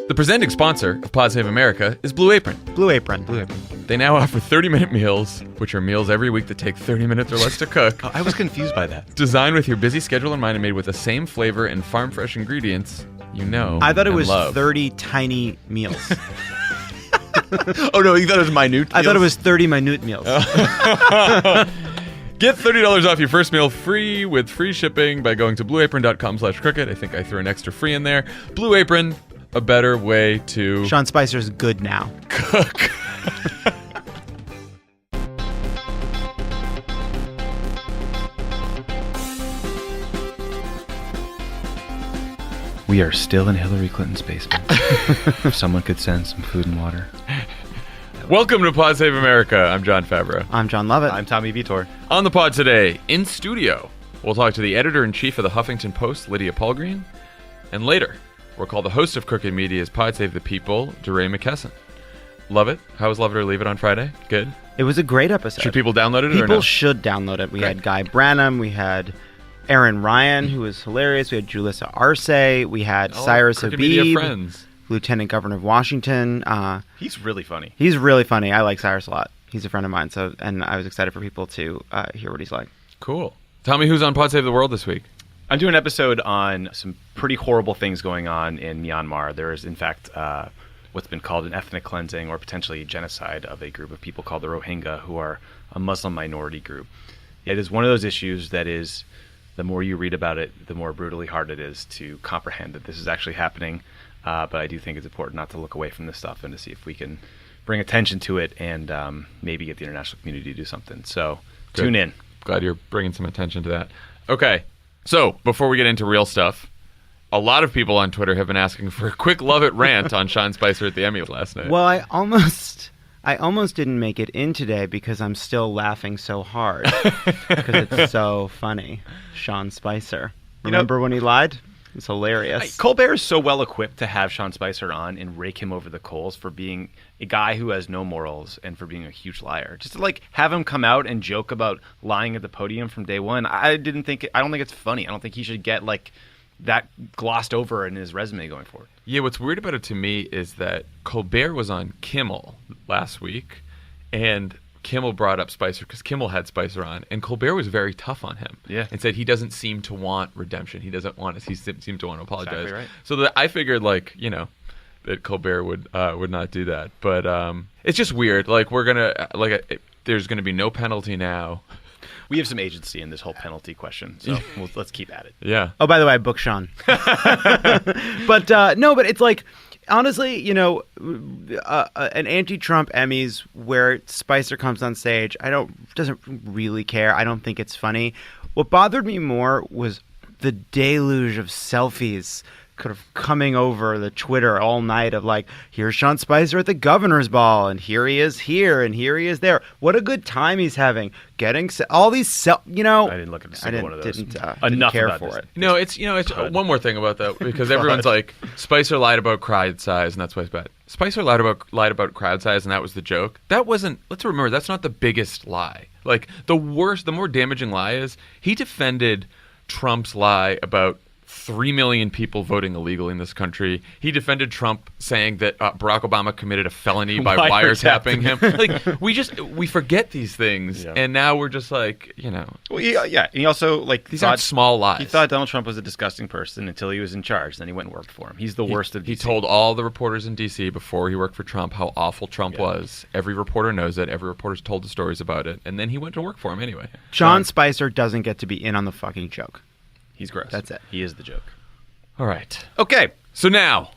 The presenting sponsor of Pod Save America is Blue Apron. Blue Apron. They now offer 30-minute meals, which are meals every week that take 30 minutes or less to cook. I was confused by that. Designed with your busy schedule in mind and made with the same flavor and farm-fresh ingredients you know I thought it was love. 30 tiny meals. Oh, no, you thought it was minute? I thought it was 30 minute meals. Get $30 off your first meal free with free shipping by going to blueapron.com/crooked. I think I threw an extra free in there. Blue Apron, a better way to Sean Spicer's good now. cook. We are still in Hillary Clinton's basement. If someone could send some food and water. Welcome to Pod Save America. I'm John Favreau. I'm John Lovett. I'm Tommy Vitor. On the pod today, in studio, we'll talk to the editor-in-chief of the Huffington Post, Lydia Polgreen. And later, we'll call the host of Crooked Media's Pod Save the People, DeRay Mckesson. Love it? How was Love It or Leave It on Friday? Good? It was a great episode. Should people download it or People no? should download it. We Great. had Guy Branum. We had Aaron Ryan, who was hilarious. We had Julissa Arce. We had Cyrus Crooked Media Habib, friends. Lieutenant Governor of Washington. He's really funny. He's really funny. I like Cyrus a lot. He's a friend of mine, and I was excited for people to hear what he's like. Cool. Tell me who's on Pod Save the World this week. I'm doing an episode on some pretty horrible things going on in Myanmar. There is, in fact, what's been called an ethnic cleansing or potentially genocide of a group of people called the Rohingya, who are a Muslim minority group. It is one of those issues that is, the more you read about it, the more brutally hard it is to comprehend that this is actually happening. But I do think it's important not to look away from this stuff and to see if we can bring attention to it and maybe get the international community to do something. So Good. Tune in. Glad you're bringing some attention to that. Okay, so before we get into real stuff, a lot of people on Twitter have been asking for a quick Love It rant on Sean Spicer at the Emmy last night. Well, I almost didn't make it in today because I'm still laughing so hard because it's so funny. Sean Spicer. Remember when he lied? It's hilarious. Colbert is so well equipped to have Sean Spicer on and rake him over the coals for being a guy who has no morals and for being a huge liar. Just to have him come out and joke about lying at the podium from day one. I don't think it's funny. I don't think he should get that glossed over in his resume going forward. Yeah, what's weird about it to me is that Colbert was on Kimmel last week, and Kimmel brought up Spicer because Kimmel had Spicer on, and Colbert was very tough on him. Yeah. And said he doesn't seem to want redemption. He doesn't want he seemed to want to apologize. Exactly right. So that I figured that Colbert would not do that. But it's just weird. We're gonna there's gonna be no penalty now. We have some agency in this whole penalty question, so let's keep at it. Yeah. Oh, by the way, I booked Sean. But it's honestly, an anti-Trump Emmys where Spicer comes on stage, doesn't really care. I don't think it's funny. What bothered me more was the deluge of selfies kind of coming over the Twitter all night of here's Sean Spicer at the governor's ball, and here he is here, and here he is there. What a good time he's having. Getting all these I didn't look at a single one of those. Didn't care about for this. it. No, it's one more thing about that because everyone's like Spicer lied about crowd size and that's why it's bad. Spicer lied about crowd size and that was the joke. That wasn't. Let's remember that's not the biggest lie. The more damaging lie is he defended Trump's lie about 3 million people voting illegally in this country. He defended Trump saying that Barack Obama committed a felony by wiretapping him. We forget these things, and now we're just Well, yeah. And he also these aren't small lies. He thought Donald Trump was a disgusting person until he was in charge. Then he went and worked for him. He's the worst of DC. He told all the reporters in D.C. before he worked for Trump how awful Trump was. Every reporter knows it. Every reporter's told the stories about it, and then he went to work for him anyway. Sean Spicer doesn't get to be in on the fucking joke. He's gross. That's it. He is the joke. All right. Okay. So now,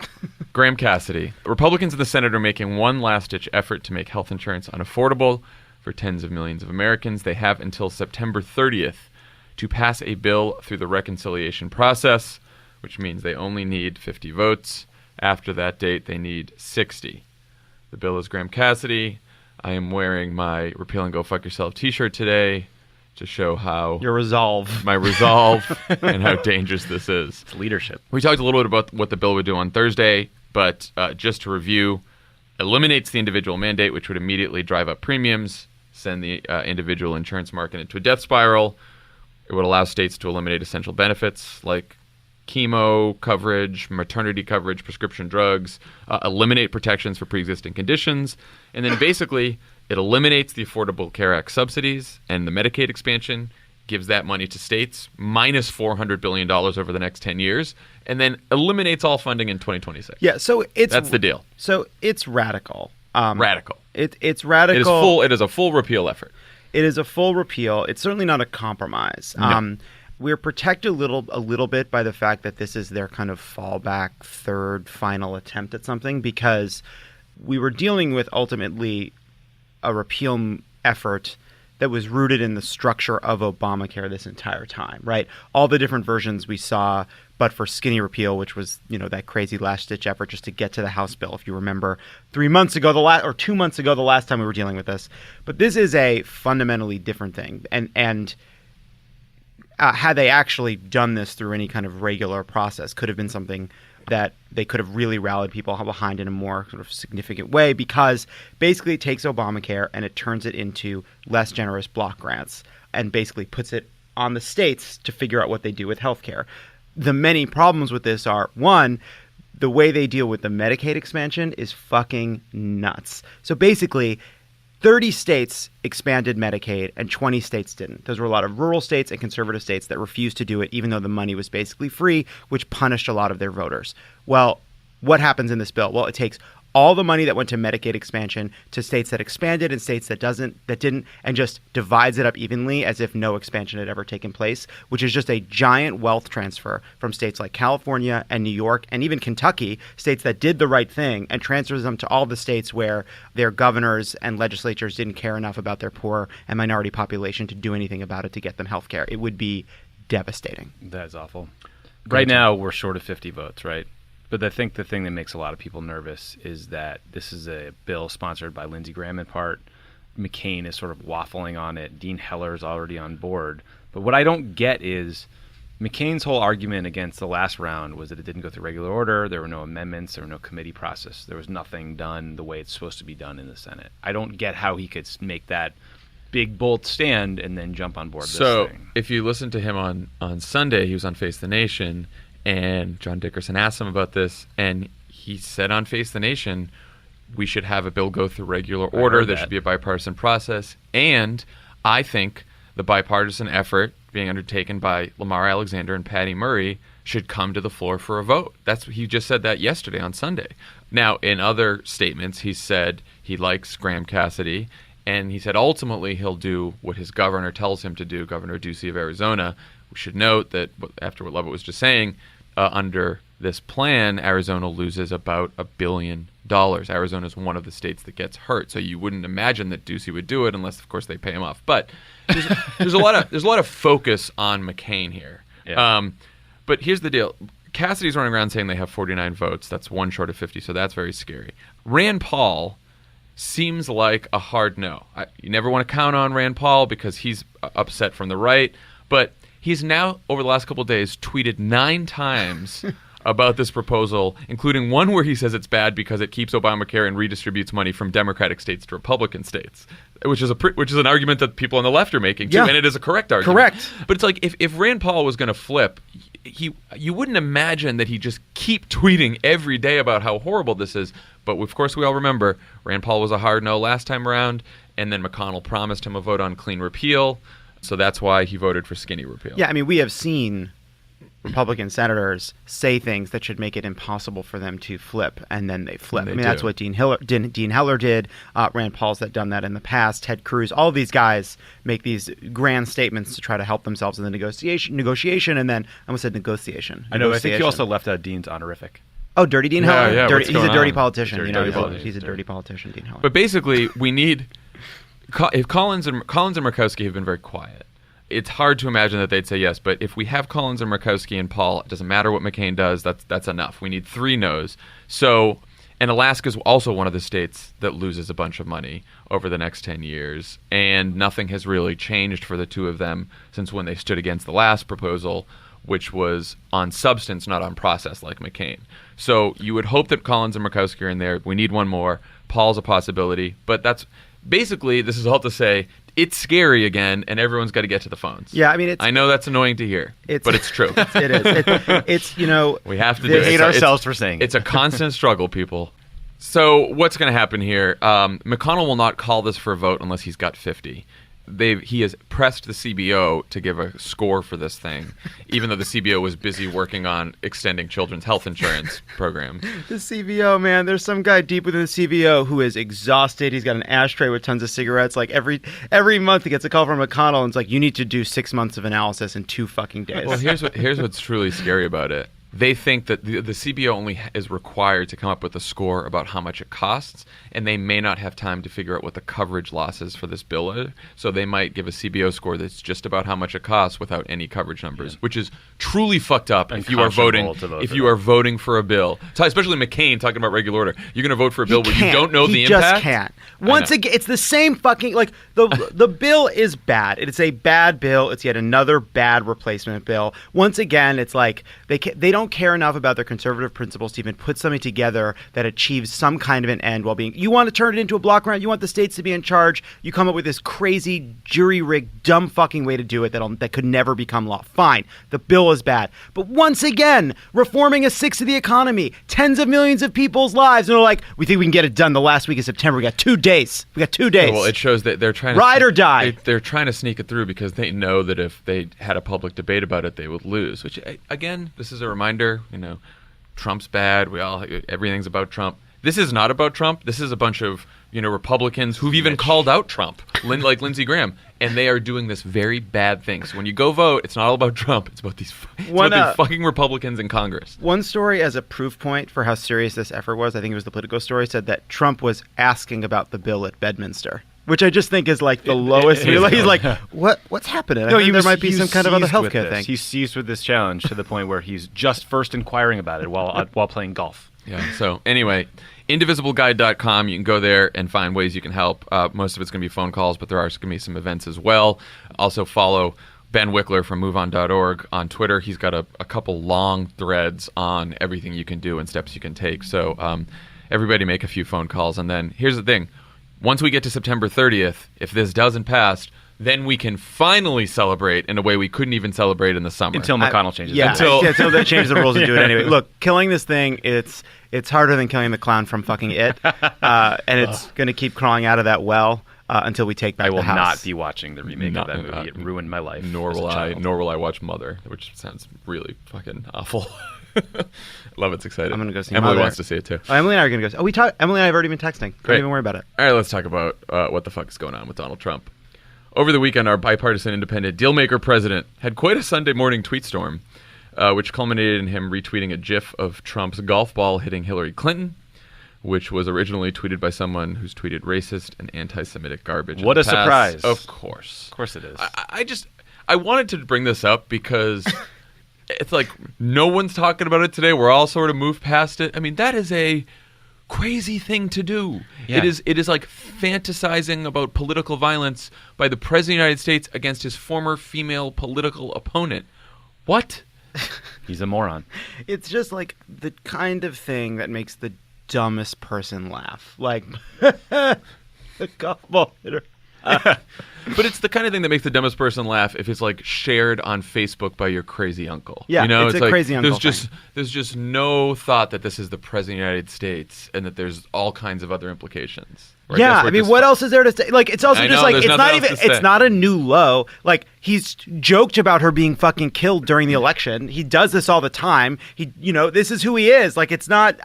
Graham Cassidy. Republicans in the Senate are making one last-ditch effort to make health insurance unaffordable for tens of millions of Americans. They have until September 30th to pass a bill through the reconciliation process, which means they only need 50 votes. After that date, they need 60. The bill is Graham Cassidy. I am wearing my Repeal and Go Fuck Yourself t-shirt today to show how Your resolve. my resolve and how dangerous this is. It's leadership. We talked a little bit about what the bill would do on Thursday, but just to review, eliminates the individual mandate, which would immediately drive up premiums, send the individual insurance market into a death spiral. It would allow states to eliminate essential benefits like chemo coverage, maternity coverage, prescription drugs, eliminate protections for pre-existing conditions, and then basically it eliminates the Affordable Care Act subsidies and the Medicaid expansion, gives that money to states, minus $400 billion over the next 10 years, and then eliminates all funding in 2026. Yeah, so that's the deal. So it's radical. Radical. It's radical. It is a full repeal effort. It is a full repeal. It's certainly not a compromise. No. We're protected a little bit by the fact that this is their kind of fallback, third, final attempt at something, because we were dealing with ultimately a repeal effort that was rooted in the structure of Obamacare this entire time, right? All the different versions we saw, but for skinny repeal, which was, that crazy last-ditch effort just to get to the House bill, if you remember 2 months ago, the last time we were dealing with this. But this is a fundamentally different thing. And had they actually done this through any kind of regular process, could have been something that they could have really rallied people behind in a more sort of significant way, because basically it takes Obamacare and it turns it into less generous block grants and basically puts it on the states to figure out what they do with healthcare. The many problems with this are, one, the way they deal with the Medicaid expansion is fucking nuts. So basically, 30 states expanded Medicaid and 20 states didn't. Those were a lot of rural states and conservative states that refused to do it, even though the money was basically free, which punished a lot of their voters. Well, what happens in this bill? Well, it takes all the money that went to Medicaid expansion to states that expanded and states that didn't, and just divides it up evenly as if no expansion had ever taken place, which is just a giant wealth transfer from states like California and New York and even Kentucky, states that did the right thing, and transfers them to all the states where their governors and legislatures didn't care enough about their poor and minority population to do anything about it to get them health care. It would be devastating. That's awful. Right now, we're short of 50 votes, right? But I think the thing that makes a lot of people nervous is that this is a bill sponsored by Lindsey Graham in part. McCain is sort of waffling on it. Dean Heller is already on board. But what I don't get is McCain's whole argument against the last round was that it didn't go through regular order. There were no amendments. There were no committee process. There was nothing done the way it's supposed to be done in the Senate. I don't get how he could make that big, bold stand and then jump on board this thing. So if you listen to him on Sunday, he was on Face the Nation, and John Dickerson asked him about this, and he said on Face the Nation, we should have a bill go through regular order. There should be a bipartisan process. And I think the bipartisan effort being undertaken by Lamar Alexander and Patty Murray should come to the floor for a vote. He just said that yesterday on Sunday. Now, in other statements, he said he likes Graham Cassidy, and he said ultimately he'll do what his governor tells him to do, Governor Ducey of Arizona. We should note that, after what Lovett was just saying, under this plan, Arizona loses about $1 billion. Arizona is one of the states that gets hurt, so you wouldn't imagine that Ducey would do it unless, of course, they pay him off. But there's a lot of focus on McCain here. Yeah. But here's the deal: Cassidy's running around saying they have 49 votes. That's one short of 50, so that's very scary. Rand Paul seems like a hard no. You never want to count on Rand Paul because he's upset from the right, but he's now, over the last couple of days, tweeted 9 times about this proposal, including one where he says it's bad because it keeps Obamacare and redistributes money from Democratic states to Republican states, which is an argument that people on the left are making, too, and it is a correct argument. Correct. But it's like, if Rand Paul was going to flip, you wouldn't imagine that he'd just keep tweeting every day about how horrible this is. But, of course, we all remember Rand Paul was a hard no last time around, and then McConnell promised him a vote on clean repeal. So that's why he voted for skinny repeal. Yeah, I mean, we have seen Republican senators say things that should make it impossible for them to flip, and then they flip. That's what Dean Heller did. Rand Paul's done that in the past. Ted Cruz, all of these guys make these grand statements to try to help themselves in the negotiation, and then I almost said negotiation. I know. I think he also left out Dean's honorific. Oh, Dirty Dean Heller? Yeah, he's a dirty politician. He's a dirty politician, Dean Heller. But basically, we need... If Collins and Murkowski have been very quiet, it's hard to imagine that they'd say yes. But if we have Collins and Murkowski and Paul, it doesn't matter what McCain does. That's enough. We need 3 no's. So, and Alaska's also one of the states that loses a bunch of money over the next 10 years, and nothing has really changed for the two of them since when they stood against the last proposal, which was on substance, not on process, like McCain. So you would hope that Collins and Murkowski are in there. We need one more. Paul's a possibility, but basically, this is all to say it's scary again, and everyone's got to get to the phones. Yeah, I mean, I know that's annoying to hear, but it's true. It is. It's we have to do it. Hate ourselves for saying it. It's a constant struggle, people. So what's going to happen here? McConnell will not call this for a vote unless he's got 50. He has pressed the CBO to give a score for this thing, even though the CBO was busy working on extending children's health insurance program. The CBO, man, there's some guy deep within the CBO who is exhausted. He's got an ashtray with tons of cigarettes. Like every month he gets a call from McConnell, and it's like, you need to do 6 months of analysis in 2 fucking days. Well, here's what's truly scary about it. They think that the CBO only is required to come up with a score about how much it costs, and they may not have time to figure out what the coverage losses for this bill are. So they might give a CBO score that's just about how much it costs without any coverage numbers, which is truly fucked up if you are voting for a bill. So especially McCain talking about regular order. You're going to vote for a bill where you don't know the impact? He just can't. Once again, it's the same fucking, like, the bill is bad. It's a bad bill. It's yet another bad replacement bill. Once again, it's like they don't care enough about their conservative principles to even put something together that achieves some kind of an end while being, you want to turn it into a block grant, you want the states to be in charge, you come up with this crazy jury-rigged dumb fucking way to do it that could never become law. Fine, the bill is bad. But once again, reforming 1/6 of the economy, tens of millions of people's lives, and they're like, we think we can get it done the last week of September. We got 2 days. Well, it shows that they're trying to ride or die. They're trying to sneak it through because they know that if they had a public debate about it, they would lose. Which, again, this is a reminder. Trump's bad. Everything's about Trump. This is not about Trump. This is a bunch of Republicans who've even called out Trump, like Lindsey Graham, and they are doing this very bad thing. So when you go vote, it's not all about Trump. It's about these fucking Republicans in Congress. One story as a proof point for how serious this effort was, I think it was the Politico story, said that Trump was asking about the bill at Bedminster, which I just think is like the lowest. He's like, what's happening? There might be some kind of other healthcare thing. He's seized with this challenge to the point where he's just first inquiring about it while playing golf. Yeah. So anyway, indivisibleguide.com. You can go there and find ways you can help. Most of it's going to be phone calls, but there are going to be some events as well. Also follow Ben Wickler from MoveOn.org on Twitter. He's got a couple long threads on everything you can do and steps you can take. So everybody make a few phone calls. And then here's the thing. Once we get to September 30th, if this doesn't pass, then we can finally celebrate in a way we couldn't even celebrate in the summer. Until McConnell changes it. Until they change the rules and do it anyway. Look, killing this thing, it's harder than killing the clown from fucking It. And it's going to keep crawling out of that well until we take back the house. I will not be watching the remake of that movie. It ruined my life. Nor will I watch Mother, which sounds really fucking awful. Love it's exciting. I'm going to go see Emily Mother. wants to see it too. Emily and I are going to go. Emily and I have already been texting. Don't even worry about it. All right, let's talk about what the fuck is going on with Donald Trump. Over the weekend, our bipartisan independent dealmaker president had quite a Sunday morning tweet storm, which culminated in him retweeting a GIF of Trump's golf ball hitting Hillary Clinton, which was originally tweeted by someone who's tweeted racist and anti-Semitic garbage. What a surprise. Of course. Of course it is. I wanted to bring this up because it's like no one's talking about it today. We're all sort of moved past it. I mean, that is a crazy thing to do. Yeah. It is like fantasizing about political violence by the President of the United States against his former female political opponent. What? He's a moron. It's just like the kind of thing that makes the dumbest person laugh. Like, the golf ball hitter. But it's the kind of thing that makes the dumbest person laugh if it's like shared on Facebook by your crazy uncle. Yeah, it's a like, crazy uncle there's just no thought that this is the President of the United States and that there's all kinds of other implications. Right? Yeah, I mean, what else is there to say? Like, it's also just like, it's not a new low. Like, he's joked about her being fucking killed during the election. He does this all the time. This is who he is. Like, it's not...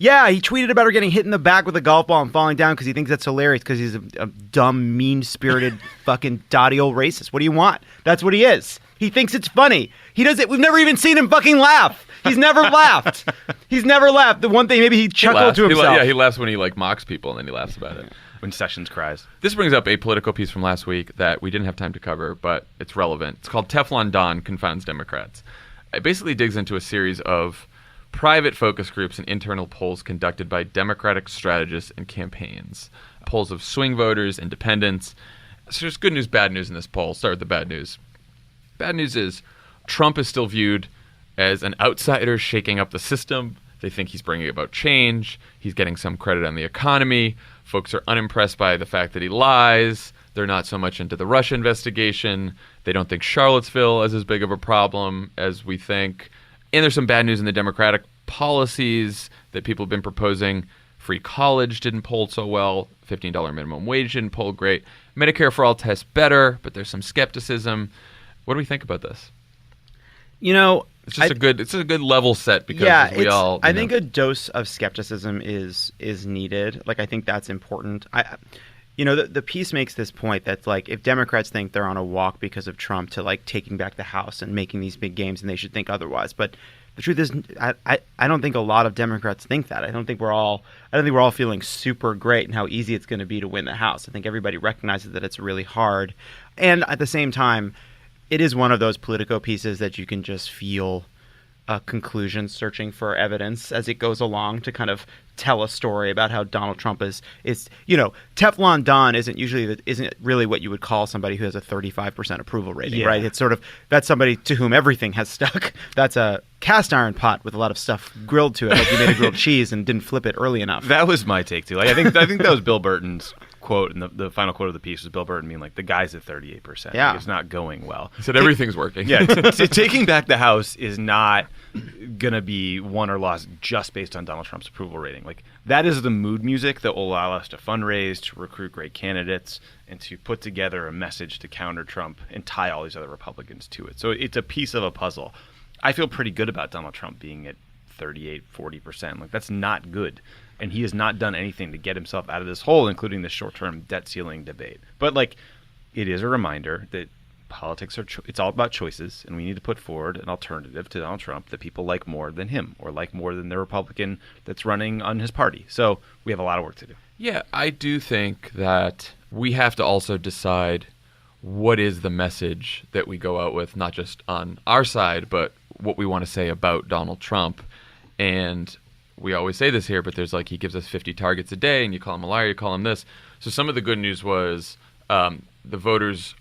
Yeah, he tweeted about her getting hit in the back with a golf ball and falling down because he thinks that's hilarious because he's a dumb, mean-spirited, fucking dotty old racist. What do you want? That's what he is. He thinks it's funny. He does it. We've never even seen him fucking laugh. He's never laughed. He's never laughed. The one thing, maybe he chuckled to himself. He laughs when he like mocks people and then he laughs about it. When Sessions cries. This brings up a Politico piece from last week that we didn't have time to cover, but it's relevant. It's called Teflon Don Confounds Democrats. It basically digs into a series of private focus groups and internal polls conducted by Democratic strategists and campaigns. Polls of swing voters, independents. So there's good news, bad news in this poll. Start with the bad news. Bad news is Trump is still viewed as an outsider shaking up the system. They think he's bringing about change. He's getting some credit on the economy. Folks are unimpressed by the fact that he lies. They're not so much into the Russia investigation. They don't think Charlottesville is as big of a problem as we think. And there's some bad news in the Democratic policies that people have been proposing. Free college didn't poll so well. $15 minimum wage didn't poll great. Medicare for all tests better, but there's some skepticism. What do we think about this? You know, it's just a good level set because I think a dose of skepticism is needed. Like, I think that's important. The piece makes this point that's like, if Democrats think they're on a walk because of Trump to like taking back the House and making these big games, and they should think otherwise. But the truth is, I don't think a lot of Democrats think that. I don't think we're all feeling super great and how easy it's going to be to win the House. I think everybody recognizes that it's really hard, and at the same time, it is one of those Politico pieces that you can just feel a conclusion searching for evidence as it goes along to kind of tell a story about how Donald Trump is Teflon Don isn't really what you would call somebody who has a 35% approval rating, right? It's sort of, that's somebody to whom everything has stuck. That's a cast iron pot with a lot of stuff grilled to it, like you made a grilled cheese and didn't flip it early enough. That was my take too. Like, I think that was Bill Burton's quote, and the final quote of the piece was Bill Burton being like, the guy's at 38%. Yeah. Like, it's not going well. He said everything's working. Yeah, taking back the House is not going to be won or lost just based on Donald Trump's approval rating. Like, that is the mood music that will allow us to fundraise, to recruit great candidates, and to put together a message to counter Trump and tie all these other Republicans to it. So it's a piece of a puzzle. I feel pretty good about Donald Trump being at 38, 40%. Like, that's not good. And he has not done anything to get himself out of this hole, including the short-term debt ceiling debate. But, like, it is a reminder that politics it's all about choices, and we need to put forward an alternative to Donald Trump that people like more than him, or like more than the Republican that's running on his party. So we have a lot of work to do. Yeah, I do think that we have to also decide what is the message that we go out with, not just on our side, but what we want to say about Donald Trump. And we always say this here, but there's like, he gives us 50 targets a day, and you call him a liar, you call him this. So some of the good news was the voters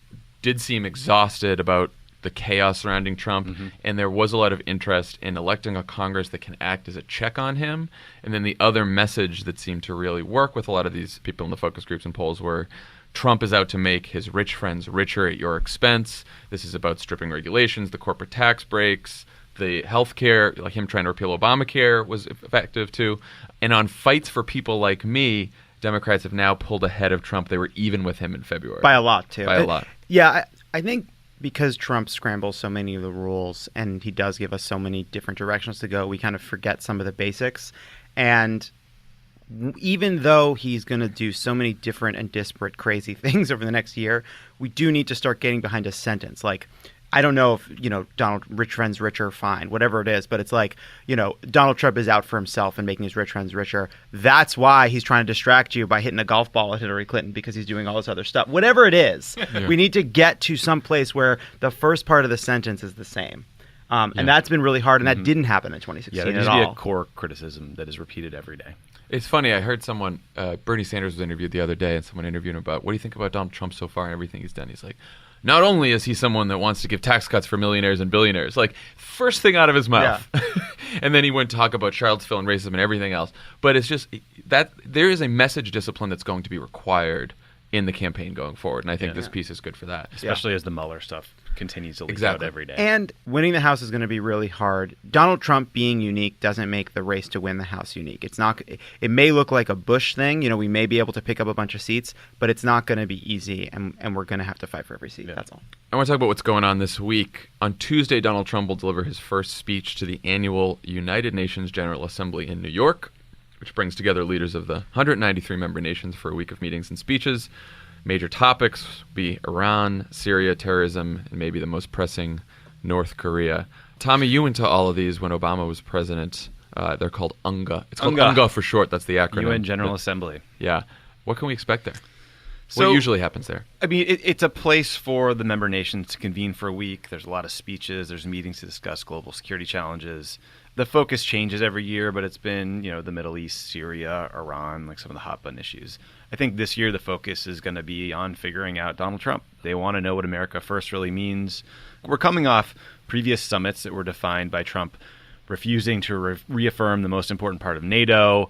did seem exhausted about the chaos surrounding Trump, and there was a lot of interest in electing a Congress that can act as a check on him. And then the other message that seemed to really work with a lot of these people in the focus groups and polls were, Trump is out to make his rich friends richer at your expense. This is about stripping regulations, the corporate tax breaks, the health care, like him trying to repeal Obamacare was effective too. And on fights for people like me, Democrats have now pulled ahead of Trump. They were even with him in February. By a lot, too. By a lot. Yeah, I think because Trump scrambles so many of the rules and he does give us so many different directions to go, we kind of forget some of the basics. And even though he's going to do so many different and disparate crazy things over the next year, we do need to start getting behind a sentence. Like, I don't know if, Donald, rich friends richer, fine, whatever it is, but it's like, Donald Trump is out for himself and making his rich friends richer. That's why he's trying to distract you by hitting a golf ball at Hillary Clinton, because he's doing all this other stuff. Whatever it is, we need to get to some place where the first part of the sentence is the same. And that's been really hard, and that didn't happen in 2016 there at needs all. to be a core criticism that is repeated every day. It's funny. I heard someone, Bernie Sanders was interviewed the other day, and someone interviewed him about, what do you think about Donald Trump so far and everything he's done? He's like, not only is he someone that wants to give tax cuts for millionaires and billionaires, like, first thing out of his mouth. Yeah. And then he went to talk about Charlottesville and racism and everything else. But it's just that there is a message discipline that's going to be required in the campaign going forward. And I think this piece is good for that. Especially as the Mueller stuff continues to leak out every day. And winning the House is going to be really hard. Donald Trump being unique doesn't make the race to win the House unique. It's not. It may look like a Bush thing. We may be able to pick up a bunch of seats, but it's not going to be easy, and we're going to have to fight for every seat. That's all. I want to talk about what's going on this week. On Tuesday, Donald Trump will deliver his first speech to the annual United Nations General Assembly in New York, which brings together leaders of the 193 member nations for a week of meetings and speeches. Major topics be Iran, Syria, terrorism, and maybe the most pressing, North Korea. Tommy, you went to all of these when Obama was president. They're called UNGA. It's called UNGA for short. That's the acronym. UN General Assembly. Yeah. What can we expect there? So, what usually happens there? I mean, it's a place for the member nations to convene for a week. There's a lot of speeches. There's meetings to discuss global security challenges. The focus changes every year, but it's been, the Middle East, Syria, Iran, like some of the hot button issues. I think this year the focus is going to be on figuring out Donald Trump. They want to know what America First really means. We're coming off previous summits that were defined by Trump refusing to reaffirm the most important part of NATO,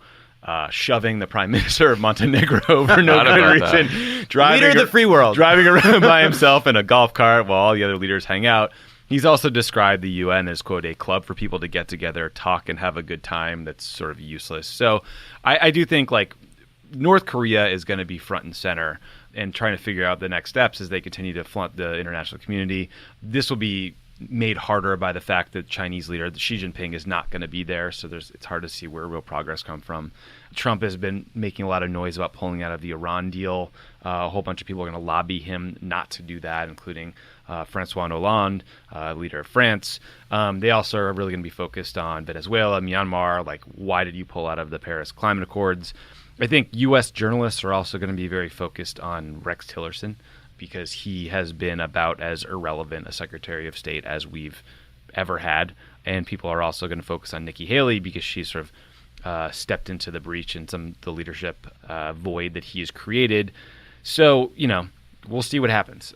shoving the prime minister of Montenegro for no good reason, leader of the free world, driving around by himself in a golf cart while all the other leaders hang out. He's also described the UN as, quote, a club for people to get together, talk, and have a good time that's sort of useless. So I do think, like, North Korea is going to be front and center and trying to figure out the next steps as they continue to flaunt the international community. This will be made harder by the fact that Chinese leader Xi Jinping is not going to be there, so it's hard to see where real progress come from. Trump has been making a lot of noise about pulling out of the Iran deal. A whole bunch of people are going to lobby him not to do that, including Francois Hollande, leader of France. They also are really going to be focused on Venezuela, Myanmar, like, why did you pull out of the Paris Climate Accords? I think U.S. journalists are also going to be very focused on Rex Tillerson, because he has been about as irrelevant a Secretary of State as we've ever had. And people are also going to focus on Nikki Haley because she's sort of stepped into the breach and the leadership void that he has created. So, we'll see what happens.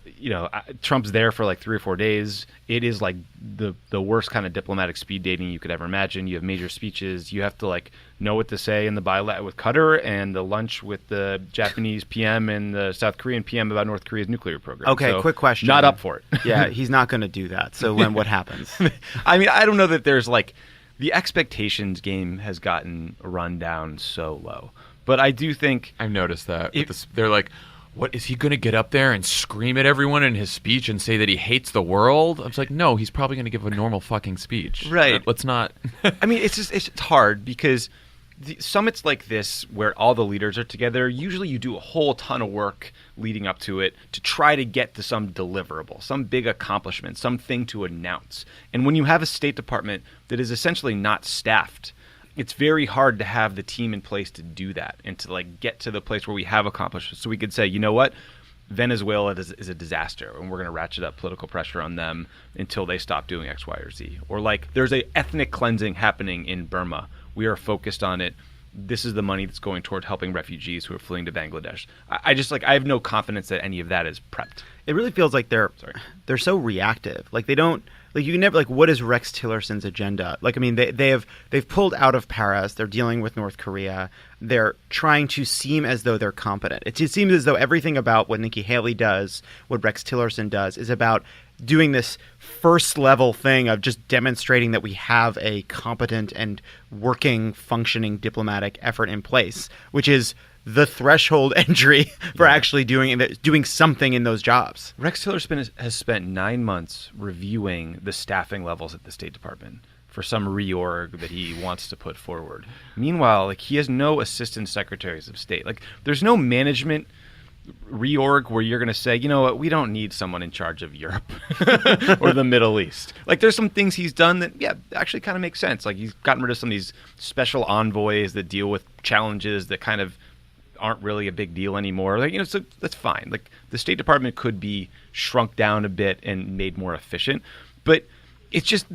Trump's there for like 3 or 4 days. It is like the worst kind of diplomatic speed dating you could ever imagine. You have major speeches. You have to like know what to say in the bilat with Qatar and the lunch with the Japanese PM and the South Korean PM about North Korea's nuclear program. Okay, so, quick question. Not up for it. Yeah, he's not going to do that. So then what happens? I mean, I don't know that there's like the expectations game has gotten run down so low. But I do think I've noticed that. They're like, what, is he going to get up there and scream at everyone in his speech and say that he hates the world? I was like, no, he's probably going to give a normal fucking speech. Right. Let's not. I mean, it's hard because the summits like this where all the leaders are together, usually you do a whole ton of work leading up to it to try to get to some deliverable, some big accomplishment, something to announce. And when you have a State Department that is essentially not staffed, it's very hard to have the team in place to do that and to like get to the place where we have accomplished it. So we could say, you know what, Venezuela is a disaster, and we're going to ratchet up political pressure on them until they stop doing X, Y, or Z. Or like there's a ethnic cleansing happening in Burma. We are focused on it. This is the money that's going toward helping refugees who are fleeing to Bangladesh. I have no confidence that any of that is prepped. It really feels like they're so reactive. Like they don't. Like you can never, like, what is Rex Tillerson's agenda? Like, I mean, they've pulled out of Paris. They're dealing with North Korea. They're trying to seem as though they're competent. It seems as though everything about what Nikki Haley does, what Rex Tillerson does, is about doing this first level thing of just demonstrating that we have a competent and working, functioning diplomatic effort in place, which is the threshold entry for actually doing something in those jobs. Rex Tillerson has spent 9 months reviewing the staffing levels at the State Department for some reorg that he wants to put forward. Meanwhile, like, he has no assistant secretaries of state. Like, there's no management reorg where you're going to say, you know what, we don't need someone in charge of Europe or the Middle East. Like, there's some things he's done that, yeah, actually kind of make sense. Like, he's gotten rid of some of these special envoys that deal with challenges that kind of aren't really a big deal anymore. Like, so that's fine. Like, the State Department could be shrunk down a bit and made more efficient, but it's just,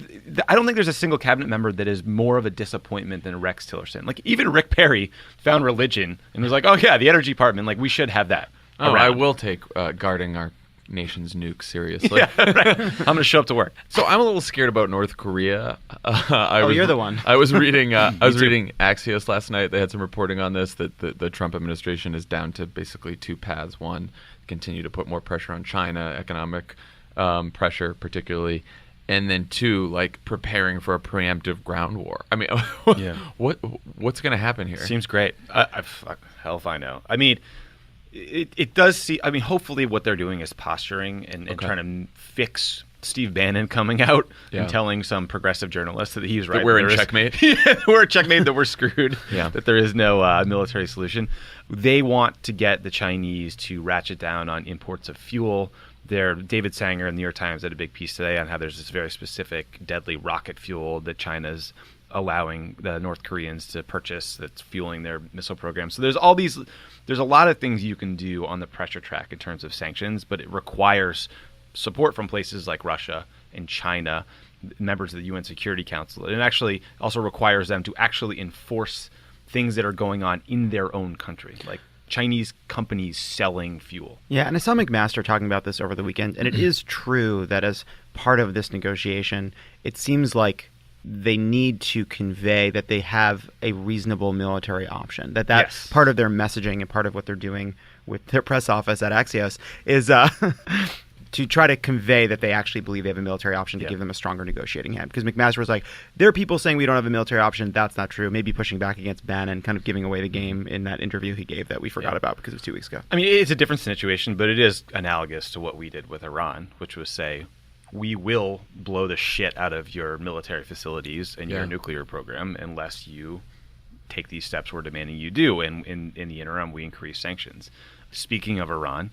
I don't think there's a single cabinet member that is more of a disappointment than Rex Tillerson. Like, even Rick Perry found religion and was like, oh yeah, the energy department, like, we should have that. Oh, I will take guarding our nation's nukes seriously. Yeah, right. I'm going to show up to work. So I'm a little scared about North Korea. You're the one. I was reading reading Axios last night. They had some reporting on this, that the Trump administration is down to basically two paths. One, continue to put more pressure on China, economic pressure particularly, and then two, like, preparing for a preemptive ground war. I mean, what's going to happen here? Seems great. Hell if I know. I mean, it does see. I mean, hopefully what they're doing is posturing and trying to fix Steve Bannon coming out and telling some progressive journalists that he's right. That we're in checkmate. We're in checkmate, that we're screwed, yeah. That there is no military solution. They want to get the Chinese to ratchet down on imports of fuel. David Sanger in the New York Times had a big piece today on how there's this very specific deadly rocket fuel that China's allowing the North Koreans to purchase that's fueling their missile program. So there's a lot of things you can do on the pressure track in terms of sanctions, but it requires support from places like Russia and China, members of the UN Security Council. And it actually also requires them to actually enforce things that are going on in their own country, like Chinese companies selling fuel. Yeah, and I saw McMaster talking about this over the weekend, and it is true that as part of this negotiation, it seems like they need to convey that they have a reasonable military option. That Yes. part of their messaging and part of what they're doing with their press office at Axios is to try to convey that they actually believe they have a military option to give them a stronger negotiating hand. Because McMaster was like, there are people saying we don't have a military option. That's not true. Maybe pushing back against Bannon, kind of giving away the game in that interview he gave that we forgot about because it was 2 weeks ago. I mean, it's a different situation, but it is analogous to what we did with Iran, which was say, we will blow the shit out of your military facilities and your nuclear program unless you take these steps we're demanding you do. And in the interim, we increase sanctions. Speaking of Iran,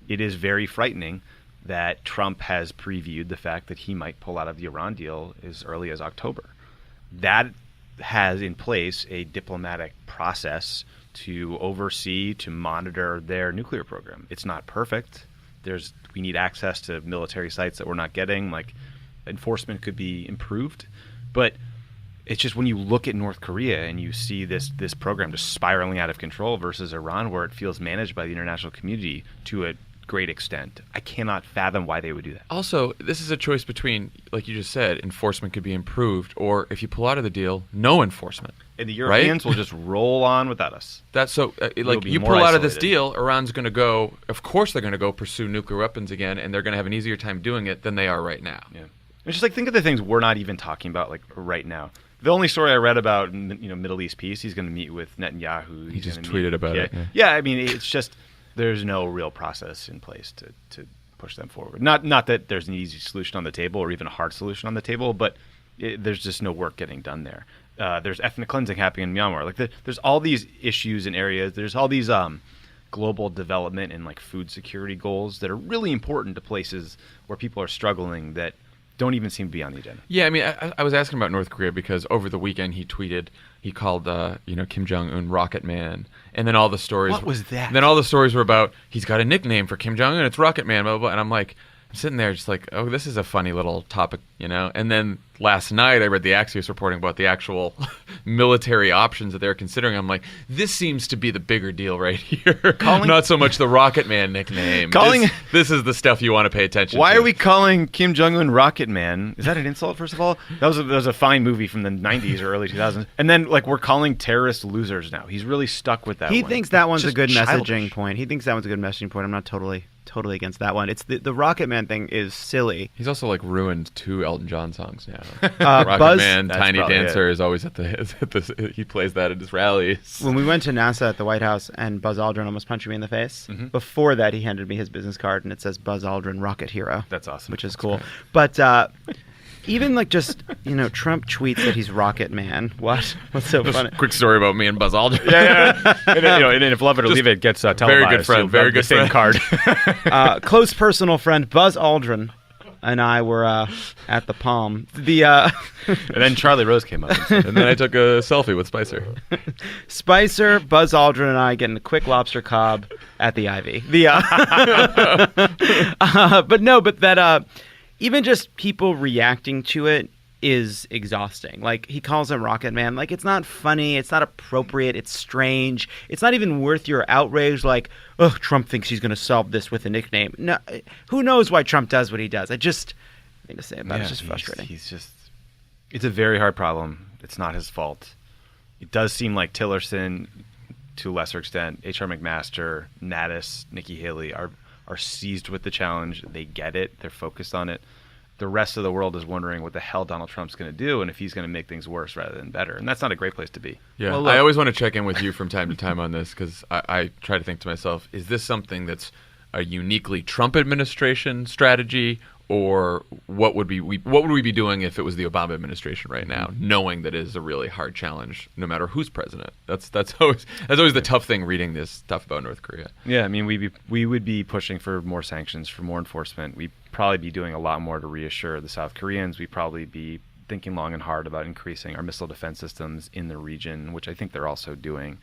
it is very frightening that Trump has previewed the fact that he might pull out of the Iran deal as early as October. That has in place a diplomatic process to oversee, to monitor their nuclear program. It's not perfect. We need access to military sites that we're not getting. Like, enforcement could be improved, but it's just when you look at North Korea and you see this program just spiraling out of control versus Iran, where it feels managed by the international community to a great extent. I cannot fathom why they would do that. Also, this is a choice between, like you just said, enforcement could be improved, or if you pull out of the deal, no enforcement. And the Europeans will just roll on without us. That's so, like, you pull out of this deal, Iran's going to go, of course they're going to go pursue nuclear weapons again, and they're going to have an easier time doing it than they are right now. Yeah. It's just like, think of the things we're not even talking about, like, right now. The only story I read about, Middle East peace, he's going to meet with Netanyahu. He just tweeted about it. Yeah, I mean, it's just, there's no real process in place to push them forward. Not that there's an easy solution on the table or even a hard solution on the table, but there's just no work getting done there. There's ethnic cleansing happening in Myanmar. Like, there's all these issues and areas. There's all these global development and like food security goals that are really important to places where people are struggling that don't even seem to be on the agenda. Yeah, I mean, I was asking about North Korea because over the weekend he called Kim Jong-un Rocket Man, and then all the stories. What was that? Then all the stories were about he's got a nickname for Kim Jong-un, it's Rocket Man, blah, blah, blah. And I'm like, I'm sitting there just like, oh, this is a funny little topic, And then last night I read the Axios reporting about the actual military options that they're considering. I'm like, this seems to be the bigger deal right here. Not so much the Rocket Man nickname. This is the stuff you want to pay attention to. Why are we calling Kim Jong-un Rocket Man? Is that an insult, first of all? That was a fine movie from the 90s or early 2000s. And then, like, we're calling terrorists losers now. He's really stuck with that He one. thinks that one's a good childish. messaging point. I'm not totally against that one. It's the Rocket Man thing is silly. He's also like ruined 2 Elton John songs now. Rocket Buzz, Man, Tiny Dancer is always he plays that at his rallies. When we went to NASA at the White House and Buzz Aldrin almost punched me in the face, before that he handed me his business card and it says Buzz Aldrin Rocket Hero. That's awesome. Which is cool. Great. But even like just, Trump tweets that he's Rocket Man. What's so funny? Quick story about me and Buzz Aldrin. Yeah. And if Love It or Leave It gets televised, very good friend. Very good same card. Close personal friend Buzz Aldrin and I were at the Palm. And then Charlie Rose came up. And then I took a selfie with Spicer. Spicer, Buzz Aldrin, and I getting a quick lobster cob at the Ivy. But even just people reacting to it is exhausting. Like, he calls him Rocket Man. Like, it's not funny. It's not appropriate. It's strange. It's not even worth your outrage. Like, oh, Trump thinks he's going to solve this with a nickname. No, who knows why Trump does what he does? I just think to say about it. It's just frustrating. It's a very hard problem. It's not his fault. It does seem like Tillerson, to a lesser extent, H.R. McMaster, Mattis, Nikki Haley are seized with the challenge. They get it. They're focused on it. The rest of the world is wondering what the hell Donald Trump's going to do and if he's going to make things worse rather than better. And that's not a great place to be. Yeah, I always want to check in with you from time to time on this because I try to think to myself, is this something that's a uniquely Trump administration strategy, or what would we be doing if it was the Obama administration right now, knowing that it is a really hard challenge no matter who's president? That's always the tough thing reading this stuff about North Korea. Yeah, I mean, we would be pushing for more sanctions, for more enforcement. We'd probably be doing a lot more to reassure the South Koreans. We'd probably be thinking long and hard about increasing our missile defense systems in the region, which I think they're also doing.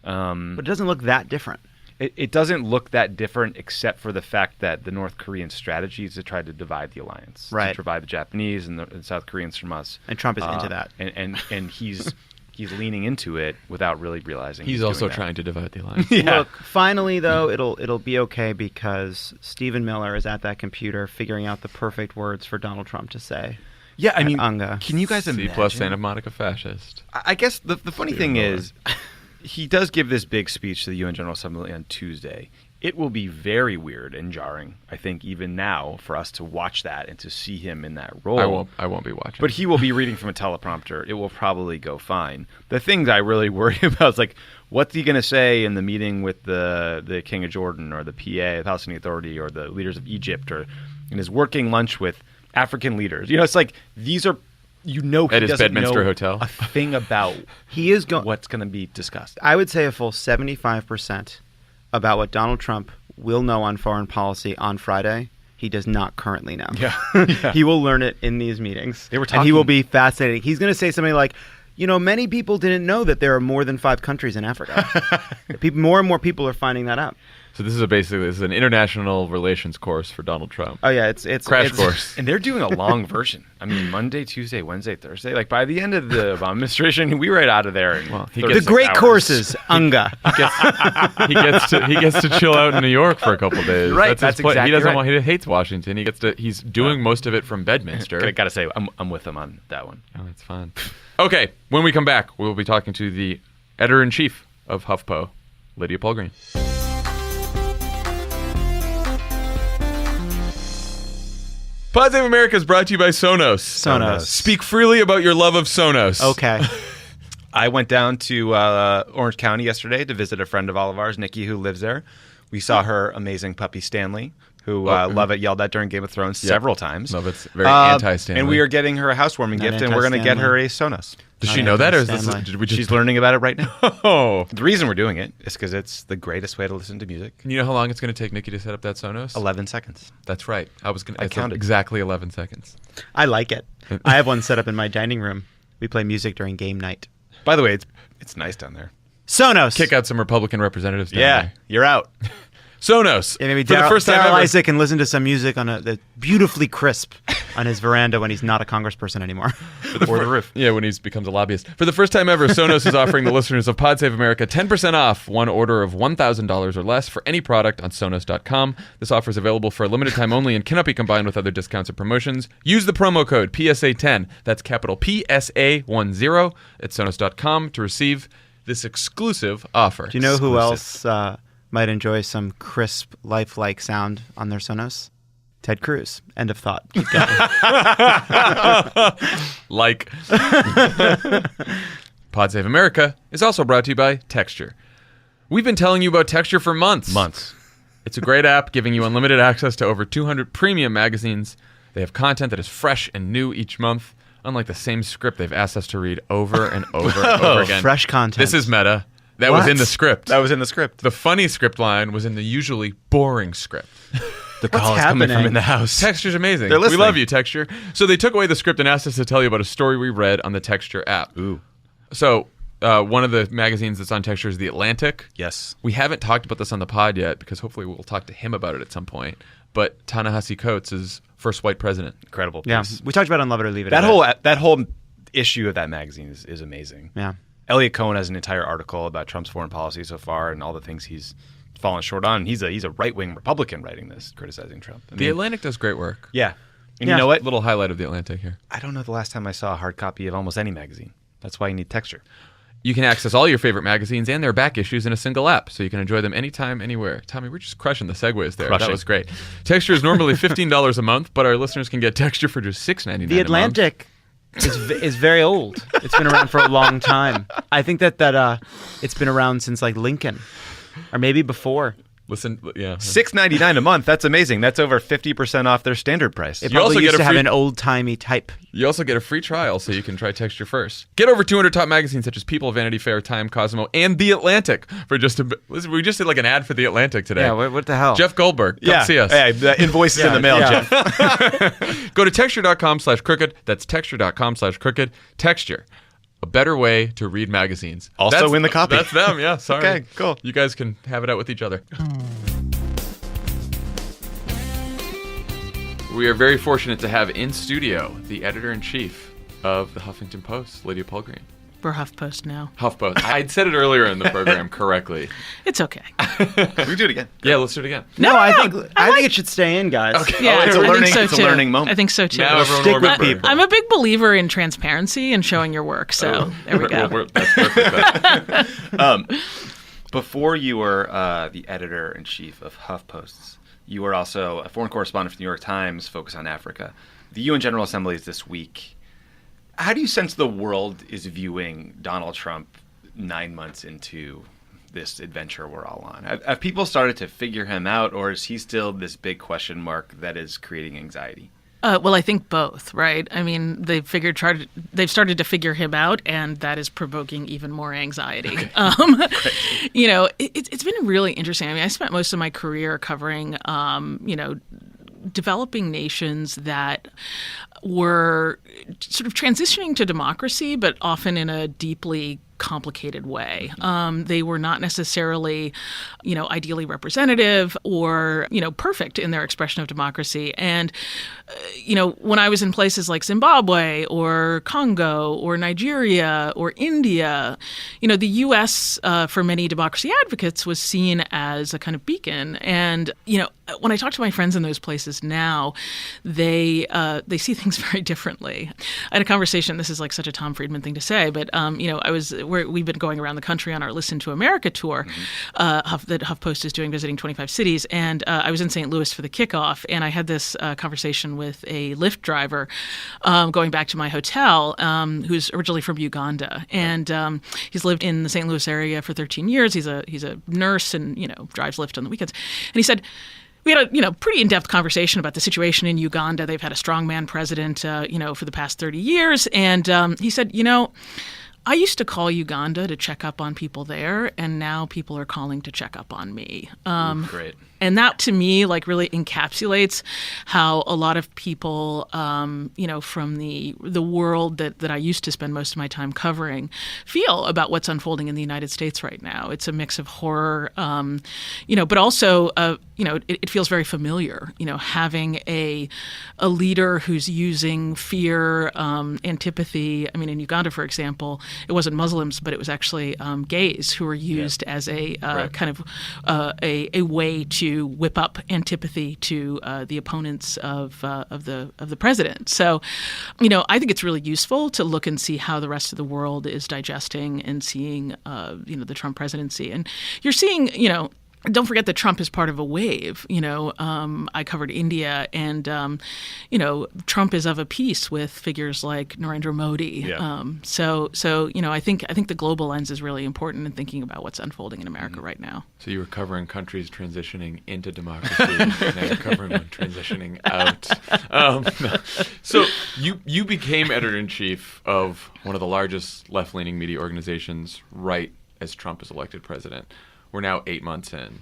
But it doesn't look that different. It doesn't look that different, except for the fact that the North Korean strategy is to try to divide the alliance, right? To divide the Japanese and the South Koreans from us. And Trump is into that, and he's leaning into it without really realizing he's also trying to divide the alliance. Yeah. Look, finally though, it'll be okay because Stephen Miller is at that computer figuring out the perfect words for Donald Trump to say. Yeah, I at mean, Unga. can you guys C imagine? plus Santa Monica fascist. I guess the funny Dear thing Lord. is, he does give this big speech to the UN General Assembly on Tuesday. It will be very weird and jarring, I think, even now, for us to watch that and to see him in that role. I won't be watching. But he will be reading from a teleprompter. It will probably go fine. The thing that I really worry about is, like, what's he going to say in the meeting with the King of Jordan or the PA, the Palestinian Authority, or the leaders of Egypt, or in his working lunch with African leaders? You know, it's like these are, he At his doesn't Bedminster know Hotel. a thing about He is going. what's going to be discussed. I would say a full 75% about what Donald Trump will know on foreign policy on Friday. He does not currently know. Yeah. He will learn it in these meetings. They were and he will talking- be fascinating. He's going to say something like, many people didn't know that there are more than 5 countries in Africa. More and more people are finding that out. So this is an international relations course for Donald Trump. Oh yeah, it's Crash it's, course. And they're doing a long version. I mean, Monday, Tuesday, Wednesday, Thursday. Like, by the end of the Obama administration, we were out of there in Well, he 36 The great hours. courses, Unga. He gets to chill out in New York for a couple days. Right, That's that's his plan. exactly He doesn't right. want. He hates Washington. He's doing most of it from Bedminster. Gotta say, I'm with them on that one. Oh, that's fine. Okay, when we come back, we'll be talking to the editor-in-chief of HuffPo, Lydia Polgreen. Pod Save America is brought to you by Sonos. Sonos. Speak freely about your love of Sonos. Okay. I went down to Orange County yesterday to visit a friend of all of ours, Nikki, who lives there. We saw her amazing puppy, Stanley, who Lovett yelled at during Game of Thrones several times. Lovett's very anti-Stanley. And we are getting her a housewarming Not gift, and we're going to get her a anti-Stanley. Sonos. Does she know that, or is this? Stanley. Did we just? She's learning about it right now. Oh. The reason we're doing it is because it's the greatest way to listen to music. You know how long it's going to take Nikki to set up that Sonos? 11 seconds. That's right. I I counted. exactly 11 seconds. I like it. I have one set up in my dining room. We play music during game night. By the way, it's nice down there. Sonos. Kick out some Republican representatives down there. You're out. Sonos. Yeah, maybe for the first time Daryl ever. Isaac can listen to some music on that's beautifully crisp on his veranda when he's not a congressperson anymore. Or the roof. Yeah, when he becomes a lobbyist. For the first time ever, Sonos is offering the listeners of Pod Save America 10% off one order of $1,000 or less for any product on Sonos.com. This offer is available for a limited time only and cannot be combined with other discounts or promotions. Use the promo code PSA10, that's capital PSA10, at Sonos.com to receive this exclusive offer. Do you know who Exclusive. else might enjoy some crisp, lifelike sound on their Sonos? Ted Cruz. End of thought. Keep going. Like. Pod Save America is also brought to you by Texture. We've been telling you about Texture for months. It's a great app giving you unlimited access to over 200 premium magazines. They have content that is fresh and new each month, unlike the same script they've asked us to read over and over and over again. Fresh content. This is meta. That was What? in the script. That was in the script. The funny script line was in the usually boring script. The What's call is coming from happening? in the house. Texture's amazing. They're We listening. love you, Texture. So they took away the script and asked us to tell you about a story we read on the Texture app. Ooh. So one of the magazines that's on Texture is The Atlantic. Yes. We haven't talked about this on the pod yet because hopefully we'll talk to him about it at some point. But Ta-Nehisi Coates is first white president. Incredible Yeah. piece. We talked about it on Love It or Leave It. That whole issue of that magazine is amazing. Yeah. Elliot Cohen has an entire article about Trump's foreign policy so far and all the things he's fallen short on. He's a right-wing Republican writing this, criticizing Trump. I The mean, Atlantic does great work. yeah. And Yeah. you know what? Little highlight of The Atlantic here. I don't know the last time I saw a hard copy of almost any magazine. That's why you need Texture. You can access all your favorite magazines and their back issues in a single app, so you can enjoy them anytime, anywhere. Tommy, we're just crushing the segues there. Crushing. That was great. Texture is normally $15 a month, but our listeners can get Texture for just $6.99 The a month. Atlantic is very old. It's been around for a long time. I think that it's been around since like Lincoln, or maybe before. Listen, yeah. $6.99 a month. That's amazing. That's over 50% off their standard price. It You also probably get used a to have free- an old-timey type. You also get a free trial, so you can try Texture first. Get over 200 top magazines such as People, Vanity Fair, Time, Cosmo, and The Atlantic for just listen, we just did like an ad for The Atlantic today. Yeah, what the hell? Jeff Goldberg, come see us. Yeah, the invoice is in the mail, yeah. Jeff. Go to texture.com/crooked. That's texture.com/crooked. Texture, a better way to read magazines. Also in the copy. That's them, yeah, sorry. Okay, cool. You guys can have it out with each other. We are very fortunate to have in studio the editor-in-chief of the Huffington Post, Lydia Polgreen. We're HuffPost now. HuffPost. I'd said it earlier in the program correctly. It's okay. We can do it again. Yeah, let's do it again. No, I think it should stay in, guys. Okay. Yeah, it's a I learning- think so it's a too. learning moment. I think so too. Now everyone Stick will with remember. people. I'm a big believer in transparency and showing your work. So there we go. That's perfect. Before you were the editor-in-chief of HuffPost, you were also a foreign correspondent for the New York Times focused on Africa. The UN General Assembly is this week. How do you sense the world is viewing Donald Trump 9 months into this adventure we're all on? Have people started to figure him out, or is he still this big question mark that is creating anxiety? Well, I think both, right? I mean, they've started to figure him out, and that is provoking even more anxiety. Okay. It's been really interesting. I mean, I spent most of my career covering, developing nations that were sort of transitioning to democracy, but often in a deeply complicated way. They were not necessarily, ideally representative or, perfect in their expression of democracy. And, when I was in places like Zimbabwe or Congo or Nigeria or India, the U.S. For many democracy advocates was seen as a kind of beacon. And, when I talk to my friends in those places now, they see things very differently. I had a conversation. This is like such a Tom Friedman thing to say, but we've been going around the country on our Listen to America tour that HuffPost is doing, visiting 25 cities, and I was in St. Louis for the kickoff, and I had this conversation with a Lyft driver going back to my hotel, who's originally from Uganda, and he's lived in the St. Louis area for 13 years. He's a nurse and drives Lyft on the weekends, and he said, we had a pretty in-depth conversation about the situation in Uganda. They've had a strongman president, for the past 30 years. And he said, I used to call Uganda to check up on people there, and now people are calling to check up on me. Great. And that, to me, really encapsulates how a lot of people, from the world that I used to spend most of my time covering, feel about what's unfolding in the United States right now. It's a mix of horror, but also, it feels very familiar. Having a leader who's using fear, antipathy. I mean, in Uganda, for example, it wasn't Muslims, but it was actually gays who were used as a kind of a way to whip up antipathy to the opponents of the president. So, I think it's really useful to look and see how the rest of the world is digesting and seeing, the Trump presidency. And you're seeing, don't forget that Trump is part of a wave. I covered India, and Trump is of a piece with figures like Narendra Modi. Yeah. So I think the global lens is really important in thinking about what's unfolding in America right now. So you were covering countries transitioning into democracy, and now you're covering one transitioning out. So you became editor-in-chief of one of the largest left-leaning media organizations right as Trump is elected president. We're now 8 months in.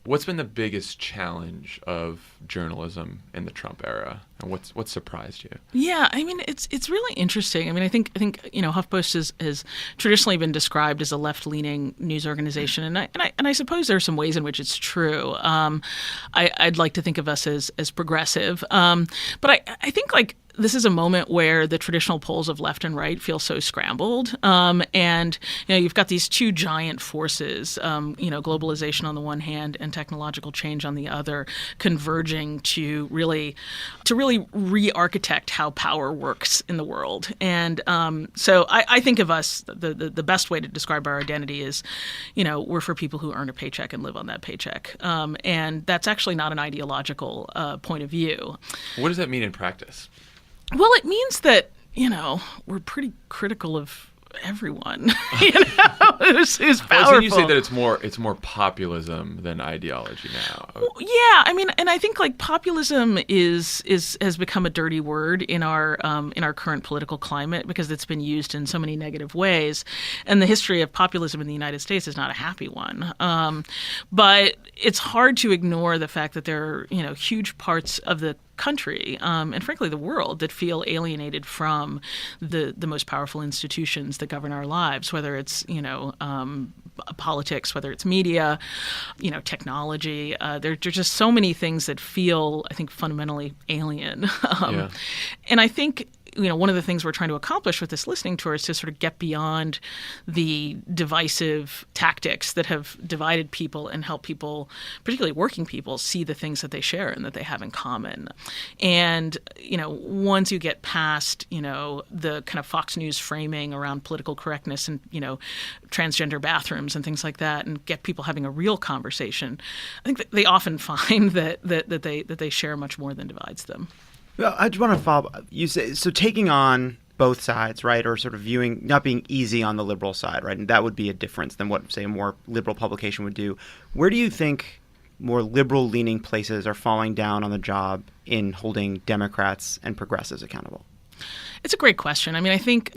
What's been the biggest challenge of journalism in the Trump era, and what surprised you? Yeah, I mean, it's really interesting. I mean, I think HuffPost has traditionally been described as a left-leaning news organization, and I suppose there are some ways in which it's true. I'd like to think of us as progressive, but I think this is a moment where the traditional poles of left and right feel so scrambled. And, you've got these two giant forces, globalization on the one hand and technological change on the other, converging to really re-architect how power works in the world. And so I think of us, the best way to describe our identity is, we're for people who earn a paycheck and live on that paycheck. And that's actually not an ideological point of view. What does that mean in practice? Well, it means that, we're pretty critical of everyone, who's powerful. Well, so you say that it's more populism than ideology now. Yeah, I mean, and I think populism has become a dirty word in our current political climate because it's been used in so many negative ways, and the history of populism in the United States is not a happy one. But it's hard to ignore the fact that there are huge parts of the country and frankly the world that feel alienated from the most powerful institutions that govern our lives, whether it's politics, whether it's media, technology. There are just so many things that feel, I think, fundamentally alien. And I think one of the things we're trying to accomplish with this listening tour is to sort of get beyond the divisive tactics that have divided people and help people, particularly working people, see the things that they share and that they have in common. And, once you get past, the kind of Fox News framing around political correctness and, transgender bathrooms and things like that, and get people having a real conversation, I think that they often find that they share much more than divides them. Well, I just want to follow up. You say, so taking on both sides, right, or sort of not being easy on the liberal side, right, and that would be a difference than what, say, a more liberal publication would do. Where do you think more liberal-leaning places are falling down on the job in holding Democrats and progressives accountable? It's a great question. I mean, I think,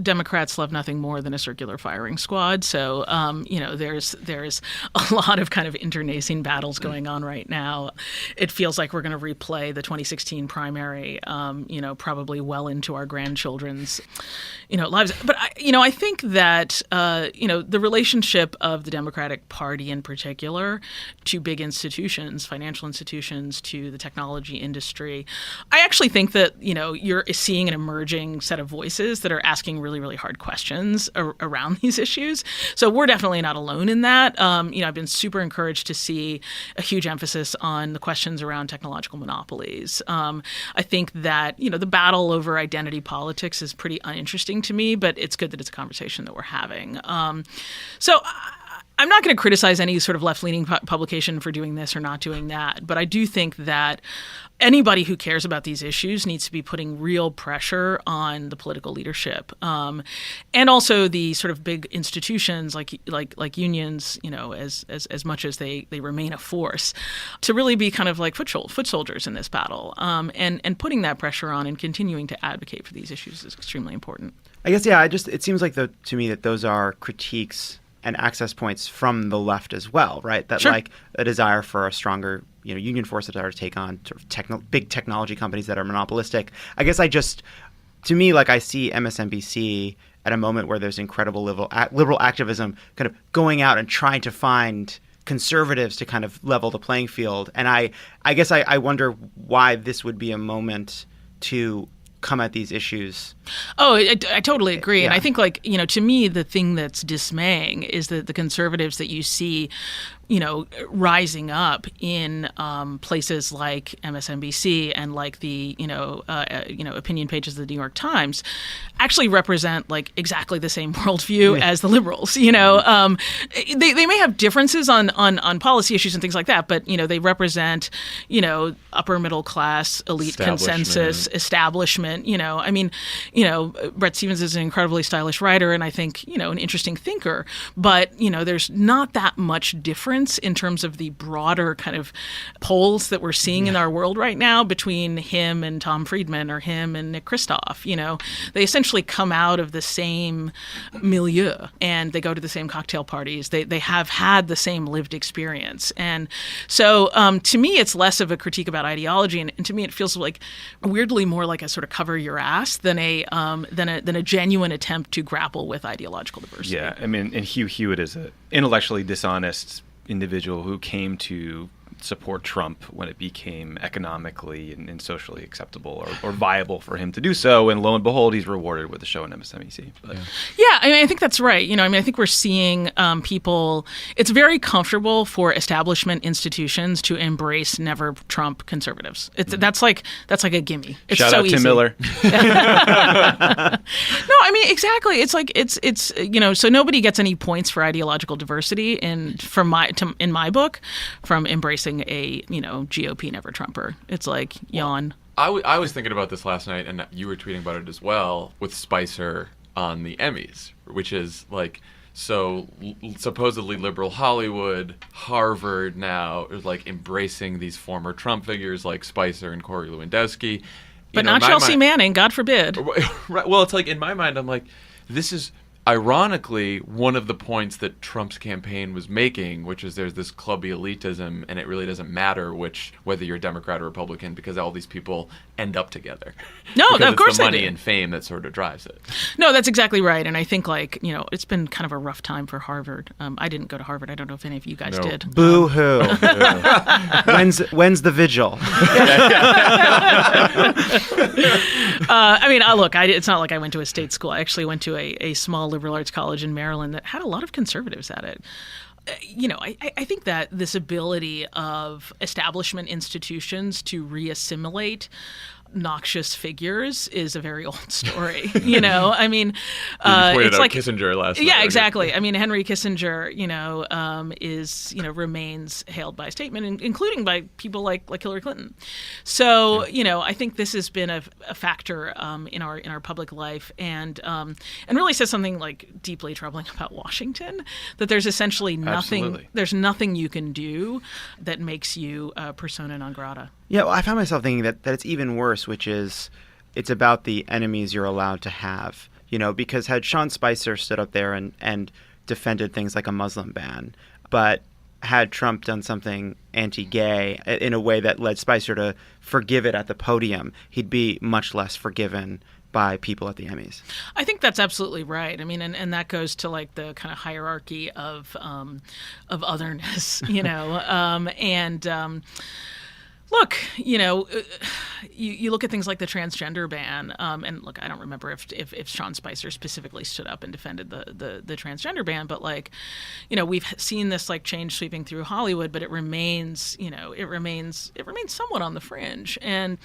Democrats love nothing more than a circular firing squad. So, there's a lot of kind of internecine battles going on right now. It feels like we're going to replay the 2016 primary, probably well into our grandchildren's, lives. But, I think that, the relationship of the Democratic Party in particular to big institutions, financial institutions, to the technology industry, I actually think that, you're seeing an emerging set of voices that are asking really, really hard questions around these issues. So we're definitely not alone in that. I've been super encouraged to see a huge emphasis on the questions around technological monopolies. I think that, the battle over identity politics is pretty uninteresting to me, but it's good that it's a conversation that we're having. So I'm not going to criticize any sort of left-leaning publication for doing this or not doing that, but I do think that anybody who cares about these issues needs to be putting real pressure on the political leadership, and also the sort of big institutions like unions, as much as they remain a force, to really be kind of like foot soldiers in this battle, and putting that pressure on and continuing to advocate for these issues is extremely important. I guess, it seems like to me that those are critiques and access points from the left as well, right? That Sure. Like a desire for a stronger, union force, a desire to take on sort of big technology companies that are monopolistic. I guess I see MSNBC at a moment where there's incredible liberal activism kind of going out and trying to find conservatives to kind of level the playing field. And I guess I wonder why this would be a moment to come at these issues. Oh, I totally agree. Yeah. And I think, to me, the thing that's dismaying is that the conservatives that you see, rising up in places like MSNBC and like the, opinion pages of the New York Times actually represent exactly the same worldview as the liberals. They may have differences on policy issues and things like that, but, they represent, upper middle class, elite consensus, establishment. Bret Stephens is an incredibly stylish writer and I think, an interesting thinker, but, there's not that much difference in terms of the broader kind of polls that we're seeing in our world right now between him and Tom Friedman or him and Nick Kristof. They essentially come out of the same milieu and they go to the same cocktail parties. They have had the same lived experience. And so to me, it's less of a critique about ideology. And to me, it feels like weirdly more like a sort of cover your ass than a genuine attempt to grapple with ideological diversity. Yeah, I mean, and Hugh Hewitt is an intellectually dishonest individual who came to support Trump when it became economically and socially acceptable or viable for him to do so. And lo and behold, he's rewarded with a show on MSNBC. But. Yeah, I think that's right. I think we're seeing people, it's very comfortable for establishment institutions to embrace never Trump conservatives. That's like a gimme. It's Shout so out easy. Tim Miller. No, I mean, exactly. It's like, it's so nobody gets any points for ideological diversity in my book from embracing a GOP never Trumper. It's like yawn. I was thinking about this last night, and you were tweeting about it as well, with Spicer on the Emmys, which is supposedly liberal Hollywood, Harvard now is embracing these former Trump figures like Spicer and Corey Lewandowski. But not Chelsea Manning, God forbid. Right. Well, it's in my mind, I'm like, this is ironically, one of the points that Trump's campaign was making, which is there's this clubby elitism, and it really doesn't matter whether you're Democrat or Republican, because all these people end up together. No, because of course it's the they money do. and fame that sort of drives it. No, that's exactly right. And I think, it's been kind of a rough time for Harvard. I didn't go to Harvard. I don't know if any of you guys No. did. Boo-hoo. When's the vigil? It's not like I went to a state school. I actually went to a small liberal arts college in Maryland that had a lot of conservatives at it. I think that this ability of establishment institutions to reassimilate noxious figures is a very old story. You pointed it's out like Kissinger last night. Yeah, exactly. I mean, Henry Kissinger, remains hailed by statement, including by people like Hillary Clinton. So, I think this has been a factor in our public life, and really says something like deeply troubling about Washington. That there's essentially nothing. Absolutely. There's nothing you can do that makes you persona non grata. Yeah, well, I found myself thinking that it's even worse, which is it's about the enemies you're allowed to have. Because had Sean Spicer stood up there and defended things like a Muslim ban, but had Trump done something anti-gay in a way that led Spicer to forgive it at the podium, he'd be much less forgiven by people at the Emmys. I think that's absolutely right. I mean, and that goes to the kind of hierarchy of otherness, Look, you look at things like the transgender ban, and look, I don't remember if Sean Spicer specifically stood up and defended the transgender ban, but we've seen this change sweeping through Hollywood, but it remains somewhat on the fringe, and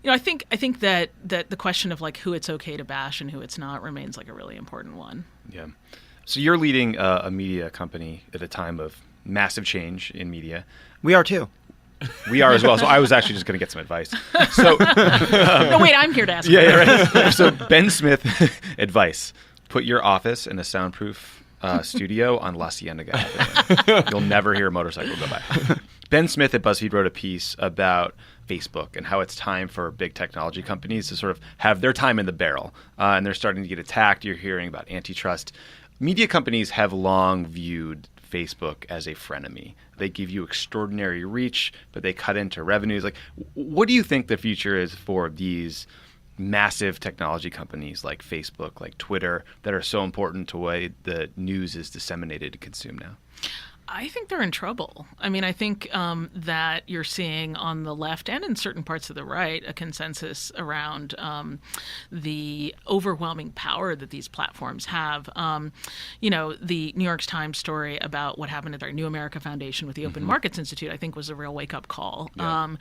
I think that the question of who it's okay to bash and who it's not remains a really important one. Yeah. So you're leading a media company at a time of massive change in media. We are too. We are as well. So I was actually just going to get some advice. So, no, wait, I'm here to ask. Yeah, right. So Ben Smith advice: put your office in a soundproof studio on La Cienega Avenue. You'll never hear a motorcycle go by. Ben Smith at BuzzFeed wrote a piece about Facebook and how it's time for big technology companies to sort of have their time in the barrel, and they're starting to get attacked. You're hearing about antitrust. Media companies have long viewed Facebook as a frenemy. They give you extraordinary reach, but they cut into revenues. What do you think the future is for these massive technology companies like Facebook, like Twitter, that are so important to the way the news is disseminated and consumed now? I think they're in trouble. I mean, I think that you're seeing on the left and in certain parts of the right a consensus around the overwhelming power that these platforms have. The New York Times story about what happened at our New America Foundation with the Open Markets Institute, I think, was a real wake-up call. Yeah.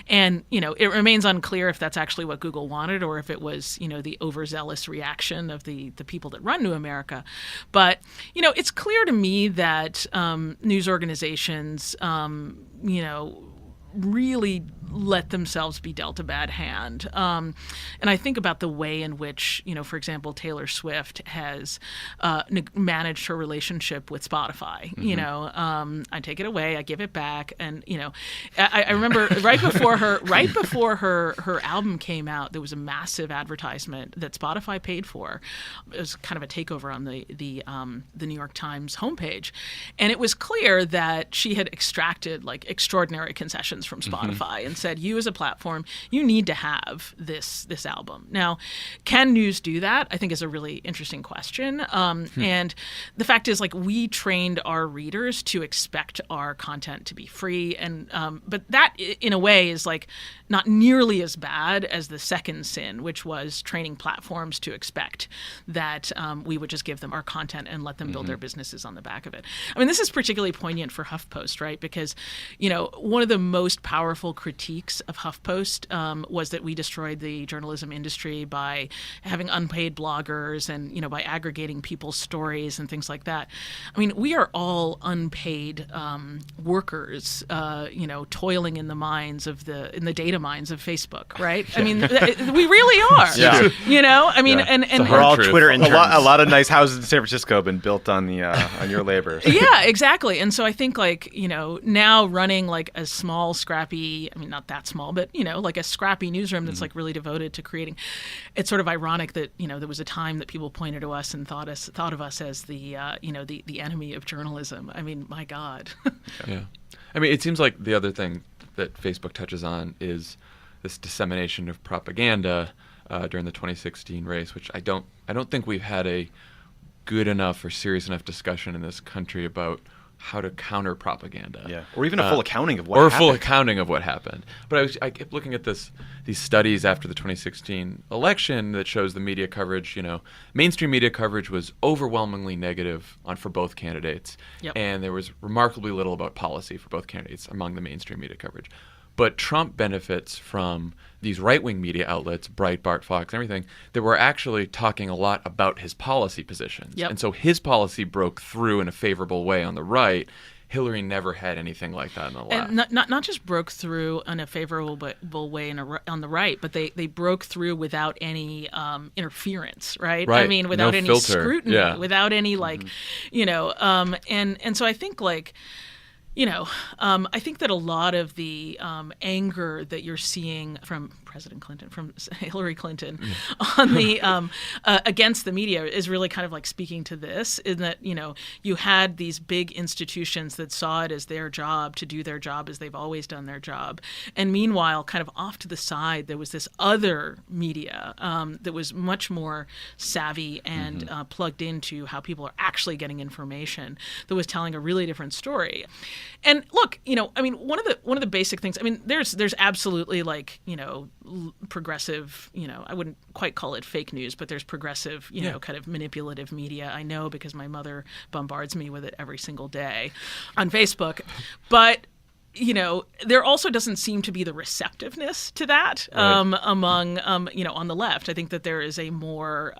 It remains unclear if that's actually what Google wanted or if it was, the overzealous reaction of the people that run New America. But, it's clear to me that news organizations, really let themselves be dealt a bad hand. And I think about the way in which, for example, Taylor Swift has managed her relationship with Spotify. I take it away, I give it back. And, I remember right before her album came out, there was a massive advertisement that Spotify paid for. It was kind of a takeover on the New York Times homepage. And it was clear that she had extracted extraordinary concessions from Spotify and said, you as a platform, you need to have this album. Now, can news do that? I think is a really interesting question. And the fact is, we trained our readers to expect our content to be free. And but that, in a way, is not nearly as bad as the second sin, which was training platforms to expect that we would just give them our content and let them build their businesses on the back of it. I mean, this is particularly poignant for HuffPost, right? Because, one of the most powerful critiques of HuffPost was that we destroyed the journalism industry by having unpaid bloggers and, by aggregating people's stories and things like that. I mean, we are all unpaid workers, toiling in the mines of in the data mines of Facebook, right? I mean, we really are. Yeah. I mean, and we're all Twitter interns. A lot of nice houses in San Francisco have been built on the on your labor. Yeah, exactly. And so I think now running a small, scrappy, I mean, not that small, but, like a scrappy newsroom that's like really devoted to creating. It's sort of ironic that, there was a time that people pointed to us and thought of us as the enemy of journalism. I mean, my God. Yeah. I mean, it seems like the other thing that Facebook touches on is this dissemination of propaganda during the 2016 race, which I don't think we've had a good enough or serious enough discussion in this country about how to counter propaganda. Yeah, or even a full accounting of what happened. happened. Or a full accounting of what happened. But I kept looking at these studies after the 2016 election that shows the media coverage, mainstream media coverage was overwhelmingly negative for both candidates. Yep. And there was remarkably little about policy for both candidates among the mainstream media coverage. But Trump benefits from these right-wing media outlets, Breitbart, Fox, everything, that were actually talking a lot about his policy positions. Yep. And so his policy broke through in a favorable way on the right. Hillary never had anything like that on the left. And not just broke through in a favorable way on the right, but they broke through without any interference, right? Right. I mean, without No any filter. scrutiny, Yeah. without any and so I think I think that a lot of the anger that you're seeing from President Clinton, from Hillary Clinton, on the against the media is really kind of like speaking to this, in that you had these big institutions that saw it as their job to do their job as they've always done their job, and meanwhile, kind of off to the side, there was this other media that was much more savvy and plugged into how people are actually getting information, that was telling a really different story. And look, I mean, one of the basic things. I mean, there's absolutely progressive. I wouldn't quite call it fake news, but there's progressive, kind of manipulative media. I know because my mother bombards me with it every single day on Facebook, but. There also doesn't seem to be the receptiveness to that among, on the left. I think that there is a more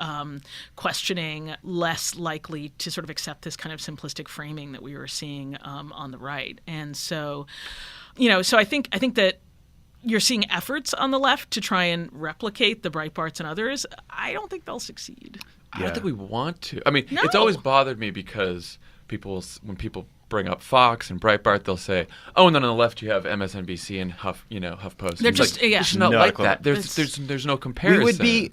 questioning, less likely to sort of accept this kind of simplistic framing that we were seeing on the right. And so, so I think that you're seeing efforts on the left to try and replicate the Breitbarts and others. I don't think they'll succeed. I don't think we want to. I mean, No. It's always bothered me because when people bring up Fox and Breitbart, they'll say, "Oh, and then on the left you have MSNBC and HuffPost." They're And just it's not No, like Chloe. that. There's no comparison. We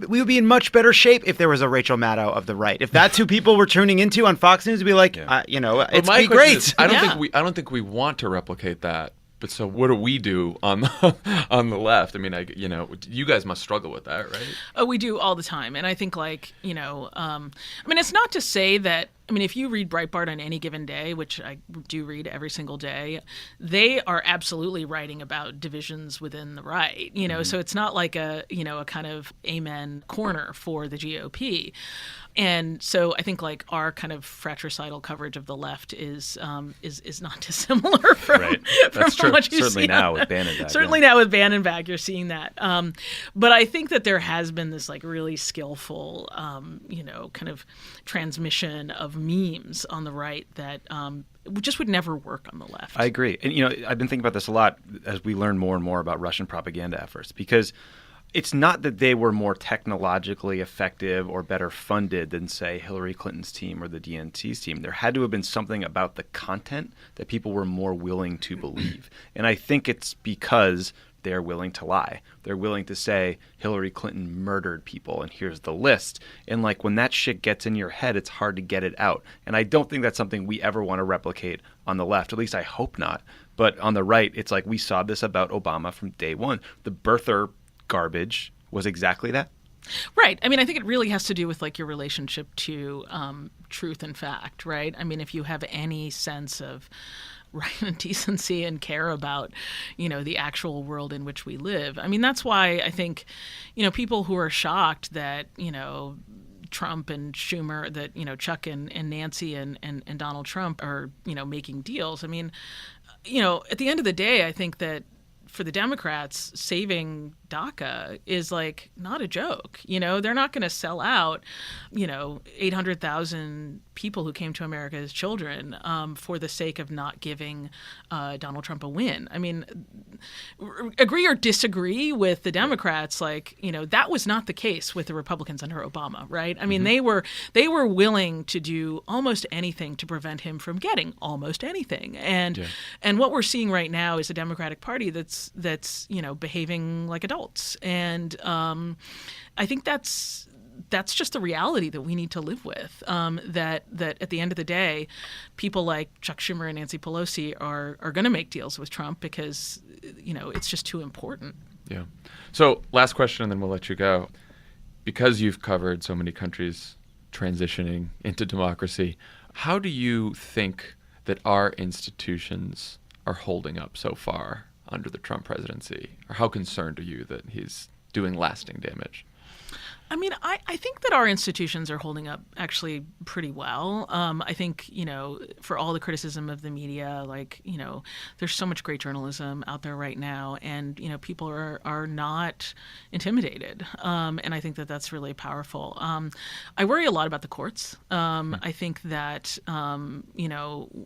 would be in much better shape if there was a Rachel Maddow of the right. If that's who people were tuning into on Fox News, we'd be like, But it's my be question great. is, I don't think we want to replicate that. But so what do we do on the left? I mean, you guys must struggle with that, right? Oh, we do all the time. And I think it's not to say that, if you read Breitbart on any given day, which I do read every single day, they are absolutely writing about divisions within the right, so it's not like a kind of amen corner for the GOP. And so I think our kind of fratricidal coverage of the left is not dissimilar from, Right. from That's true. what you Certainly see now with Bannon back. Certainly now with Bannon back, you're seeing that. But I think that there has been this really skillful, kind of transmission of memes on the right that just would never work on the left. I agree. And, I've been thinking about this a lot as we learn more and more about Russian propaganda efforts, because it's not that they were more technologically effective or better funded than, say, Hillary Clinton's team or the DNC's team. There had to have been something about the content that people were more willing to believe. And I think it's because they're willing to lie. They're willing to say Hillary Clinton murdered people and here's the list. And when that shit gets in your head, it's hard to get it out. And I don't think that's something we ever want to replicate on the left. At least I hope not. But on the right, it's we saw this about Obama from day one. The birther garbage was exactly that. Right. I think it really has to do with your relationship to truth and fact, right? If you have any sense of right and decency and care about, the actual world in which we live. That's why I think, people who are shocked that, Trump and Schumer, that, Chuck and Nancy and Donald Trump are, making deals. At the end of the day, I think that for the Democrats, saving DACA is like not a joke. They're not going to sell out, 800,000 people who came to America as children for the sake of not giving Donald Trump a win. I mean, agree or disagree with the Democrats, that was not the case with the Republicans under Obama, right? I mean, they were willing to do almost anything to prevent him from getting almost anything. And what we're seeing right now is a Democratic Party that's behaving like adults. And I think that's just the reality that we need to live with. That at the end of the day, people like Chuck Schumer and Nancy Pelosi are going to make deals with Trump because it's just too important. Yeah. So last question, and then we'll let you go. Because you've covered so many countries transitioning into democracy, how do you think that our institutions are holding up so far under the Trump presidency? Or how concerned are you that he's doing lasting damage? I mean, I think that our institutions are holding up actually pretty well. I think, for all the criticism of the media, there's so much great journalism out there right now, and, people are not intimidated. And I think that that's really powerful. I worry a lot about the courts. I think that,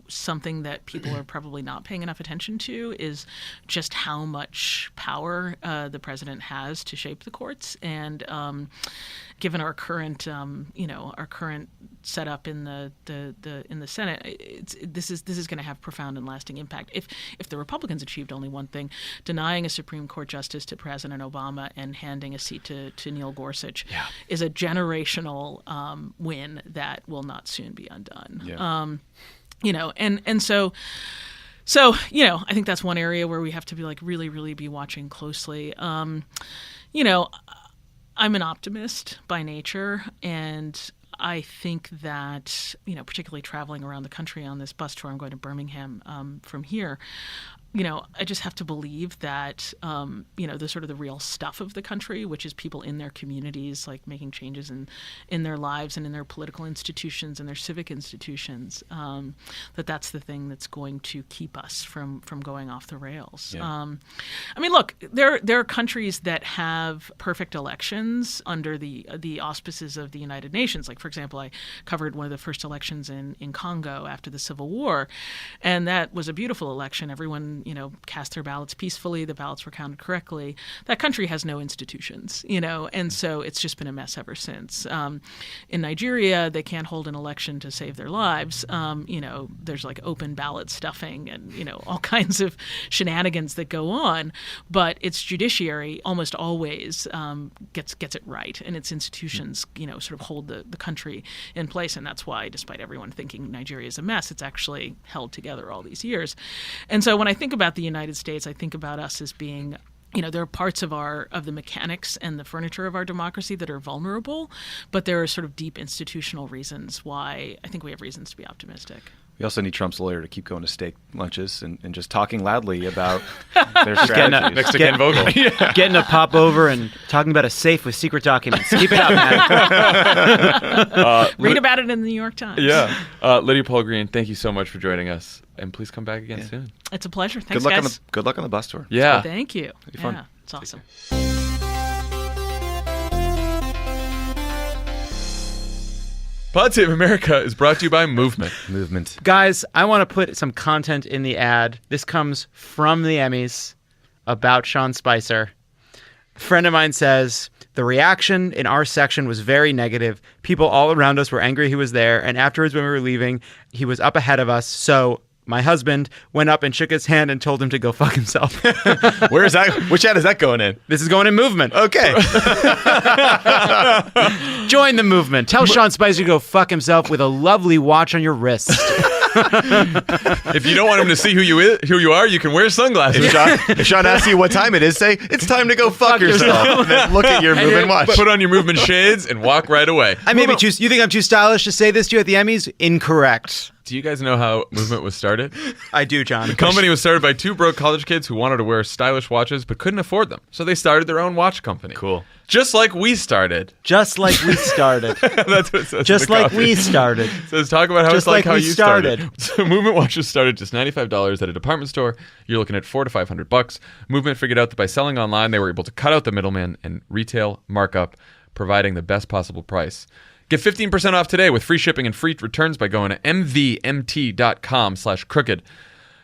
something that people are probably not paying enough attention to is just how much power the president has to shape the courts. And given our current, our current setup in the Senate, this is going to have profound and lasting impact. If the Republicans achieved only one thing, denying a Supreme Court justice to President Obama and handing a seat to Neil Gorsuch is a generational win that will not soon be undone. So I think that's one area where we have to be really, really be watching closely. I'm an optimist by nature, and I think that, particularly traveling around the country on this bus tour, I'm going to Birmingham from here, I just have to believe that, the sort of the real stuff of the country, which is people in their communities, making changes in their lives and in their political institutions and their civic institutions, that's the thing that's going to keep us from going off the rails. Yeah. Look, there are countries that have perfect elections under the auspices of the United Nations. For example, I covered one of the first elections in Congo after the Civil War, and that was a beautiful election. Everyone cast their ballots peacefully. The ballots were counted correctly. That country has no institutions, and so it's just been a mess ever since. In Nigeria, they can't hold an election to save their lives. There's open ballot stuffing and, all kinds of shenanigans that go on. But its judiciary almost always gets it right, and its institutions, sort of hold the country in place. And that's why, despite everyone thinking Nigeria is a mess, it's actually held together all these years. And so when I think about the United States, I think about us as being, there are parts of the mechanics and the furniture of our democracy that are vulnerable, but there are sort of deep institutional reasons why I think we have reasons to be optimistic. We also need Trump's lawyer to keep going to steak lunches and just talking loudly about their strategies. Mexican vocal. Getting a pop over and talking about a safe with secret documents. Keep it up, man. Read about it in the New York Times. Yeah. Lydia Polgreen, thank you so much for joining us. And please come back again soon. It's a pleasure. Thanks, good luck guys. Good luck on the bus tour. Yeah. Thank you. It'll be fun. Yeah, it's awesome. Pod Save America is brought to you by Movement. Guys, I want to put some content in the ad. This comes from the Emmys about Sean Spicer. A friend of mine says, the reaction in our section was very negative. People all around us were angry he was there. And afterwards, when we were leaving, he was up ahead of us. So my husband went up and shook his hand and told him to go fuck himself. Where is that? Which ad is that going in? This is going in Movement. Okay. Join the movement. Tell Sean Spicer to go fuck himself with a lovely watch on your wrist. If you don't want him to see who you are, you can wear sunglasses. If Sean asks you what time it is, say, it's time to go fuck yourself. And then look at your Movement watch. Put on your Movement shades and walk right away. You think I'm too stylish to say this to you at the Emmys? Incorrect. Do you guys know how Movement was started? I do, John. The company was started by two broke college kids who wanted to wear stylish watches but couldn't afford them. So they started their own watch company. Cool. Just like we started. Just like we started. That's what it says. Just in the like copy. we started. It says talk about how Just it's like like how we you started. So Movement watches started just $95 at a department store. You're looking at $400 to $500. Movement figured out that by selling online, they were able to cut out the middleman and retail markup, providing the best possible price. Get 15% off today with free shipping and free returns by going to mvmt.com/crooked.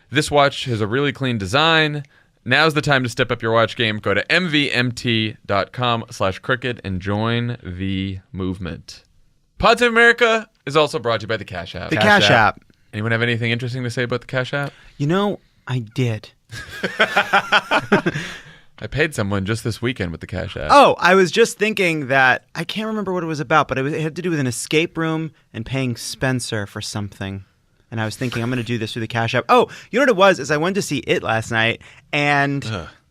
This watch has a really clean design. Now's the time to step up your watch game. Go to mvmt.com/crooked and join the movement. Pod Save America is also brought to you by the Cash App. The Cash App. Anyone have anything interesting to say about the Cash App? You know, I did. I paid someone just this weekend with the Cash App. Oh, I was just thinking that I can't remember what it was about, but it had to do with an escape room and paying Spencer for something. And I was thinking, I'm going to do this through the Cash App. Oh, you know what it was? Is I went to see It last night, and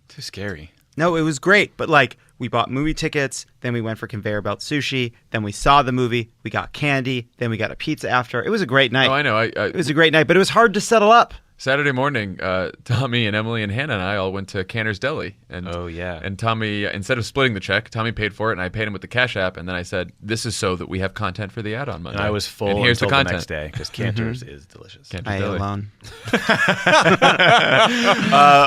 Too scary. no, it was great. But like, we bought movie tickets, then we went for conveyor belt sushi, then we saw the movie, we got candy, then we got a pizza after. It was a great night. Oh, I know. It was a great night, but it was hard to settle up. Saturday morning, Tommy and Emily and Hannah and I all went to Canner's Deli. And, Oh, yeah. And Tommy, instead of splitting the check, Tommy paid for it, and I paid him with the Cash App. And then I said, "This is so that we have content for the ad on Monday." And I was full And here's until the content. next day because Cantor's is delicious. Cantor's I ate Deli. alone.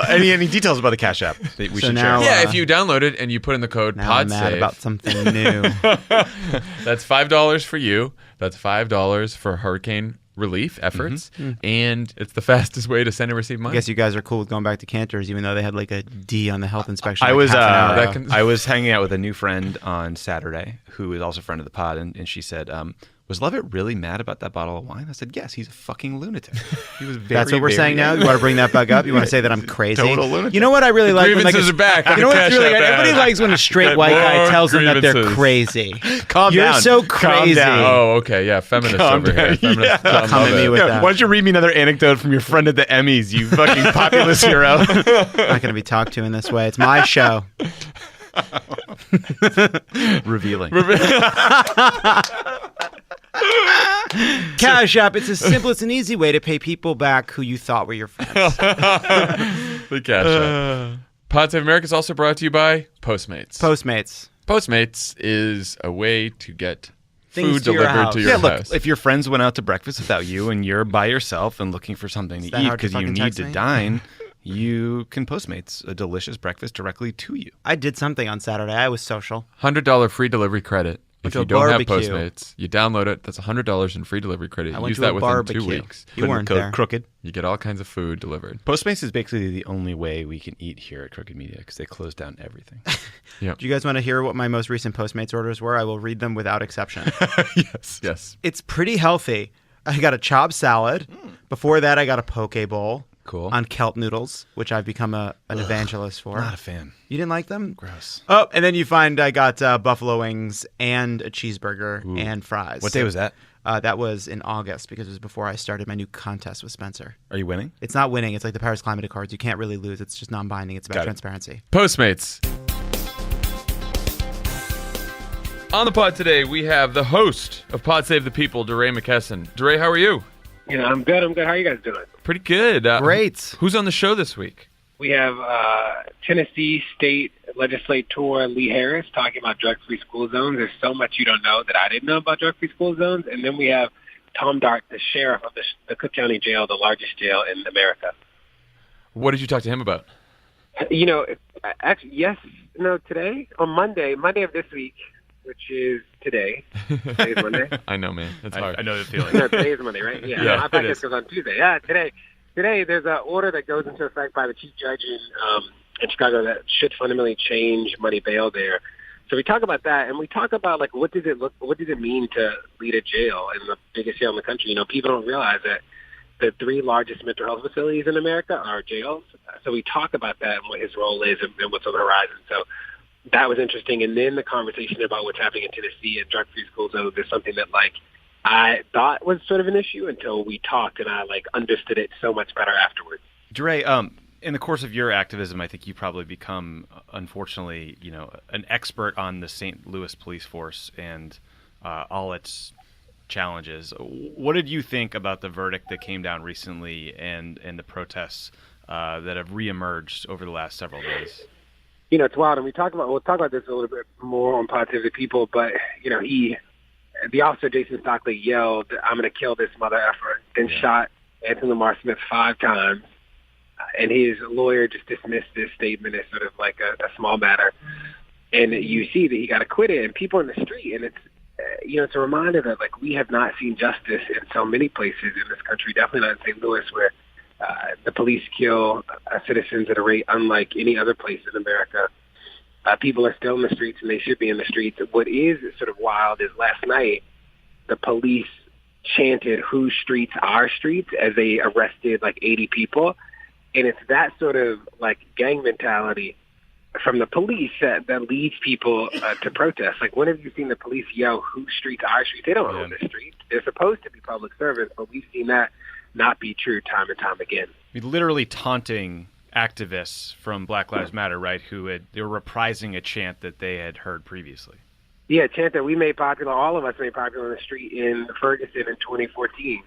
Any details about the Cash App that we So should now, share? Yeah, if you download it and you put in the code Now I'm mad PODSAVE, about something new. that's $5 for you. That's $5 for hurricane relief efforts. And it's the fastest way to send and receive I money. guess you guys are cool with going back to Cantor's, even though they had like a D on the health inspection. I like was half an hour that ago. can- I was hanging out with a new friend on Saturday who is also a friend of the pod, and she said, "Was Lovett really mad about that bottle of wine?" I said, "Yes, he's a fucking lunatic." He was very, That's what we're very saying now. You want to bring that back up? You want to say that I'm crazy? Total lunatic. You know what I really like? When, like, grievances are back at You know the what's Cash really App good? ad. Everybody likes when a straight Get white guy more tells them that they're grievances. crazy. Calm You're down. so Calm crazy. down. Oh, okay. Yeah, feminist Calm over here. down. Feminist Yeah. John Come at me Lovett. with Yeah, that. why don't you read me another anecdote from your friend at the Emmys, you fucking populist hero? I'm not going to be talked to in this way. It's my show. Revealing. Cash App. It's a simple, it's an easy way to pay people back who you thought were your friends. The Cash App. Pod Save America is also brought to you by Postmates. Postmates. Postmates is a way to get Things food to your delivered house. to your Yeah, look, house. if your friends went out to breakfast without you and you're by yourself and looking for something to that eat hard to because you fucking need text to me? dine, you can Postmates a delicious breakfast directly to you. I did something on Saturday. I was social. $100 free delivery credit. If to you a don't have barbecue. Postmates, you download it. That's $100 in free delivery credit. I You went use to that a within barbecue. 2 weeks. You Put in the weren't code there. Crooked. You get all kinds of food delivered. Postmates is basically the only way we can eat here at Crooked Media because they close down everything. Yep. Do you guys want to hear what my most recent Postmates orders were? I will read them without exception. Yes. Yes. It's pretty healthy. I got a chopped salad. Before that, I got a poke bowl. Cool. On kelp noodles, which I've become an evangelist for. Not a fan. You didn't like them? Gross. Oh, and then you find I got buffalo wings and a cheeseburger and fries. What day was that? That was in August because it was before I started my new contest with Spencer. Are you winning? It's not winning. It's like the Paris Climate Accords. You can't really lose. It's just non-binding. It's about Got it. transparency. Postmates. On the pod today, we have the host of Pod Save the People, DeRay Mckesson. DeRay, how are you? You know, I'm good. How are you guys doing? Pretty good. Great. Who's on the show this week? We have Tennessee State Legislator Lee Harris talking about drug-free school zones. There's so much you don't know that I didn't know about drug-free school zones. And then we have Tom Dart, the sheriff of the Cook County Jail, the largest jail in America. What did you talk to him about? You know, today, on Monday of this week, which is today. Today's Monday. I know, man. It's hard. I know the feeling. No, today is Monday, right? Yeah. Yeah, My it podcast is. goes on Tuesday. Yeah, today there's an order that goes into effect by the chief judge in Chicago that should fundamentally change money bail there. So we talk about that, and we talk about like what does it mean to lead a jail in the biggest jail in the country? You know, people don't realize that the 3 largest mental health facilities in America are jails. So we talk about that and what his role is and what's on the horizon. So that was interesting. And then the conversation about what's happening in Tennessee and drug-free school zones is something that like I thought was sort of an issue until we talked, and I like understood it so much better afterwards. DeRay, in the course of your activism, I think you probably become, unfortunately, you know, an expert on the St. Louis police force and all its challenges. What did you think about the verdict that came down recently and the protests that have reemerged over the last several days? It's wild, and we'll talk about this a little bit more on Positive People, but, the officer, Jason Stockley, yelled, "I'm going to kill this mother effer," and shot Anthony Lamar Smith 5 times. And his lawyer just dismissed this statement as sort of like a small matter. And you see that he got acquitted, and people in the street, and it's a reminder that, like, we have not seen justice in so many places in this country, definitely not in St. Louis, where the police kill citizens at a rate unlike any other place in America. People are still in the streets, and they should be in the streets. What is sort of wild is last night the police chanted, "Whose streets are streets," as they arrested like 80 people. And it's that sort of like gang mentality from the police that leads people to protest. Like, when have you seen the police yell, "Whose streets are streets"? They don't own the streets. They're supposed to be public servants, but we've seen that not be true time and time again. Literally taunting activists from Black Lives Matter, right, they were reprising a chant that they had heard previously. Yeah, a chant that we made popular, all of us made popular on the street in Ferguson in 2014.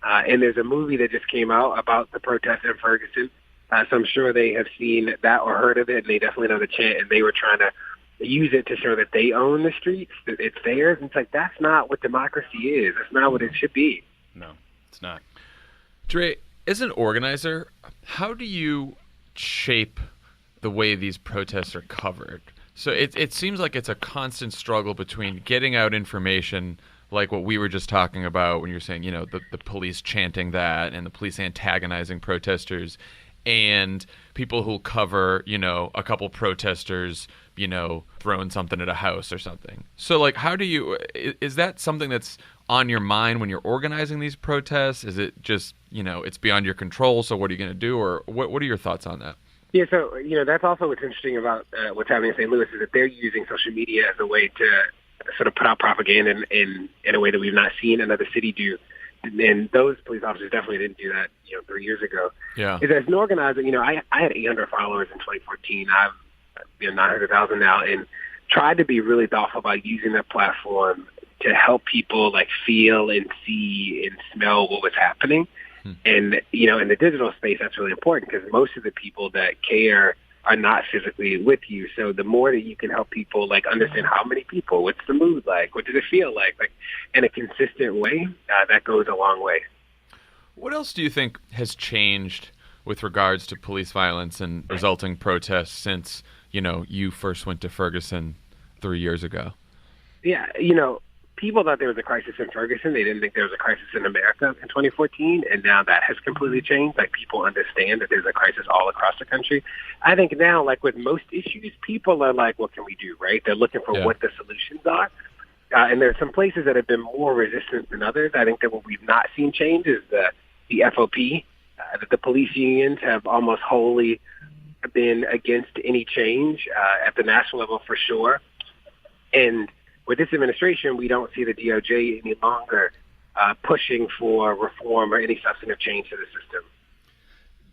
And there's a movie that just came out about the protests in Ferguson. So I'm sure they have seen that or heard of it, and they definitely know the chant, and they were trying to use it to show that they own the streets, that it's theirs. And it's like, that's not what democracy is. That's not what it should be. No, it's not. DeRay, as an organizer, how do you shape the way these protests are covered? So it seems like it's a constant struggle between getting out information like what we were just talking about when you're saying, the police chanting that and the police antagonizing protesters, and people who'll cover, a couple protesters, throwing something at a house or something. So, like, how do you – is that something that's on your mind when you're organizing these protests? Is it just, it's beyond your control, so what are you going to do? Or what are your thoughts on that? Yeah, so, that's also what's interesting about what's happening in St. Louis is that they're using social media as a way to sort of put out propaganda in a way that we've not seen another city do. And those police officers definitely didn't do that, 3 years ago. Yeah. Is as an organizer, I had 800 followers in 2014. I've 900,000 now, and tried to be really thoughtful about using that platform to help people like feel and see and smell what was happening. And, in the digital space, that's really important because most of the people that care are not physically with you. So the more that you can help people like understand how many people, what's the mood like, what does it feel like in a consistent way, that goes a long way. What else do you think has changed with regards to police violence and resulting protests since, you first went to Ferguson 3 years ago? Yeah, people thought there was a crisis in Ferguson. They didn't think there was a crisis in America in 2014, and now that has completely changed. Like, people understand that there's a crisis all across the country. I think now, like with most issues, people are like, what can we do, right? They're looking for what the solutions are. And there's some places that have been more resistant than others. I think that what we've not seen change is the FOP, that the police unions have almost wholly been against any change at the national level for sure. And with this administration, we don't see the DOJ any longer pushing for reform or any substantive change to the system.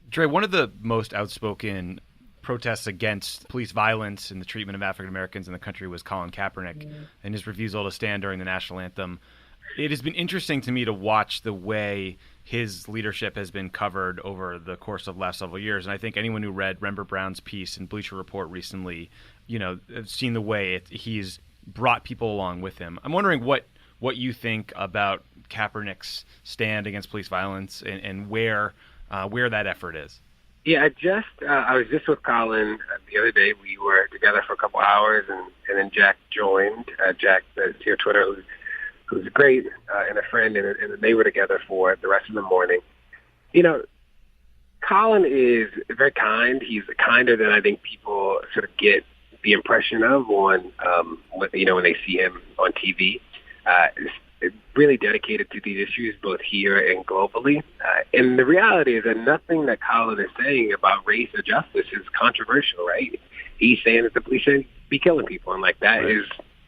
DeRay, one of the most outspoken protests against police violence and the treatment of African Americans in the country was Colin Kaepernick and his refusal to stand during the national anthem. It has been interesting to me to watch the way his leadership has been covered over the course of the last several years. And I think anyone who read Rember Brown's piece in Bleacher Report recently, have seen the way he's brought people along with him. I'm wondering what you think about Kaepernick's stand against police violence and where that effort is. Yeah, I was just with Colin the other day. We were together for a couple hours, and then Jack joined. Jack, the CEO Twitter, who's great and a friend, and they were together for the rest of the morning. Colin is very kind. He's kinder than I think people sort of get the impression of when they see him on TV. Really dedicated to these issues both here and globally. And the reality is that nothing that Colin is saying about race or justice is controversial, right? He's saying that the police should be killing people, and that is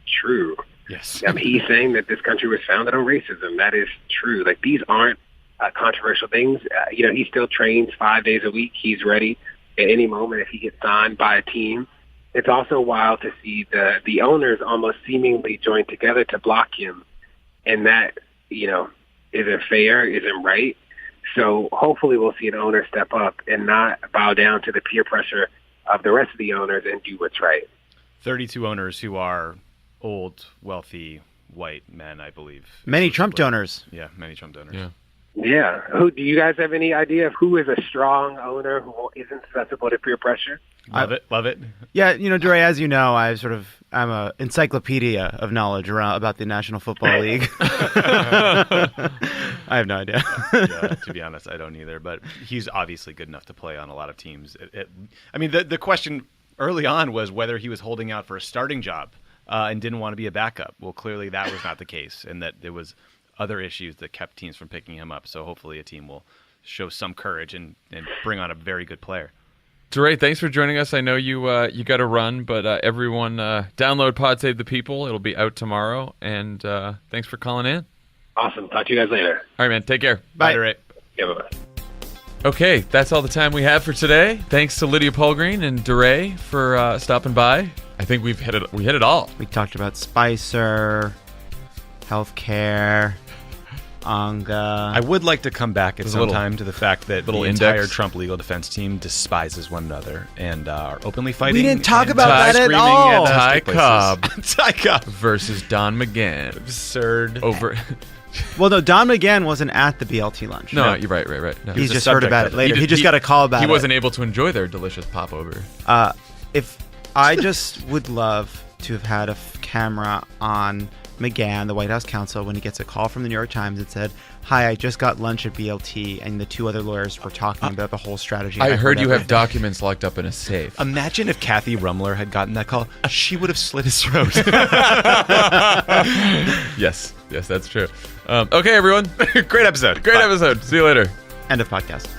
true. Yes. He's saying that this country was founded on racism. That is true. These aren't controversial things. He still trains 5 days a week. He's ready at any moment if he gets signed by a team. It's also wild to see the owners almost seemingly join together to block him. And that isn't fair, isn't right. So hopefully we'll see an owner step up and not bow down to the peer pressure of the rest of the owners and do what's right. 32 owners who are old, wealthy, white men, I believe. Many Trump donors. Yeah, many Trump donors. Yeah. Yeah. Do you guys have any idea of who is a strong owner who isn't susceptible to peer pressure? Love it. Yeah, DeRay, as you know, I'm a encyclopedia of knowledge about the National Football League. I have no idea. Yeah, to be honest, I don't either. But he's obviously good enough to play on a lot of teams. The question early on was whether he was holding out for a starting job and didn't want to be a backup. Well, clearly that was not the case, and that there was other issues that kept teams from picking him up. So hopefully a team will show some courage and bring on a very good player. DeRay, thanks for joining us. I know you got to run, but everyone download Pod Save the People. It'll be out tomorrow, and thanks for calling in. Awesome. Talk to you guys later. All right, man. Take care. Bye. Yeah, bye-bye. Okay, that's all the time we have for today. Thanks to Lydia Polgreen and DeRay for stopping by. I think we hit it all. We talked about Spicer, healthcare, Anga. I would like to come back at some time to the fact that the entire index. Trump legal defense team despises one another and are openly fighting. We didn't talk and about that at screaming all. Ty plastic Cobb. places. Ty Cobb Versus Don McGahn. absurd. Over. Well, no, Don McGahn wasn't at the BLT lunch. No, you're right. No. He's the just heard subject about of it it. later. He just got a call about it. He wasn't able to enjoy their delicious popover. If I just would love to have had a camera on McGahn, the White House counsel, when he gets a call from the New York Times that said, "Hi, I just got lunch at BLT," and the two other lawyers were talking about the whole strategy. I heard you have everything. documents locked up in a safe. Imagine if Kathy Rumler had gotten that call. She would have slit his throat. Yes, that's true. Okay, everyone. Great episode. Great episode. See you later. End of podcast.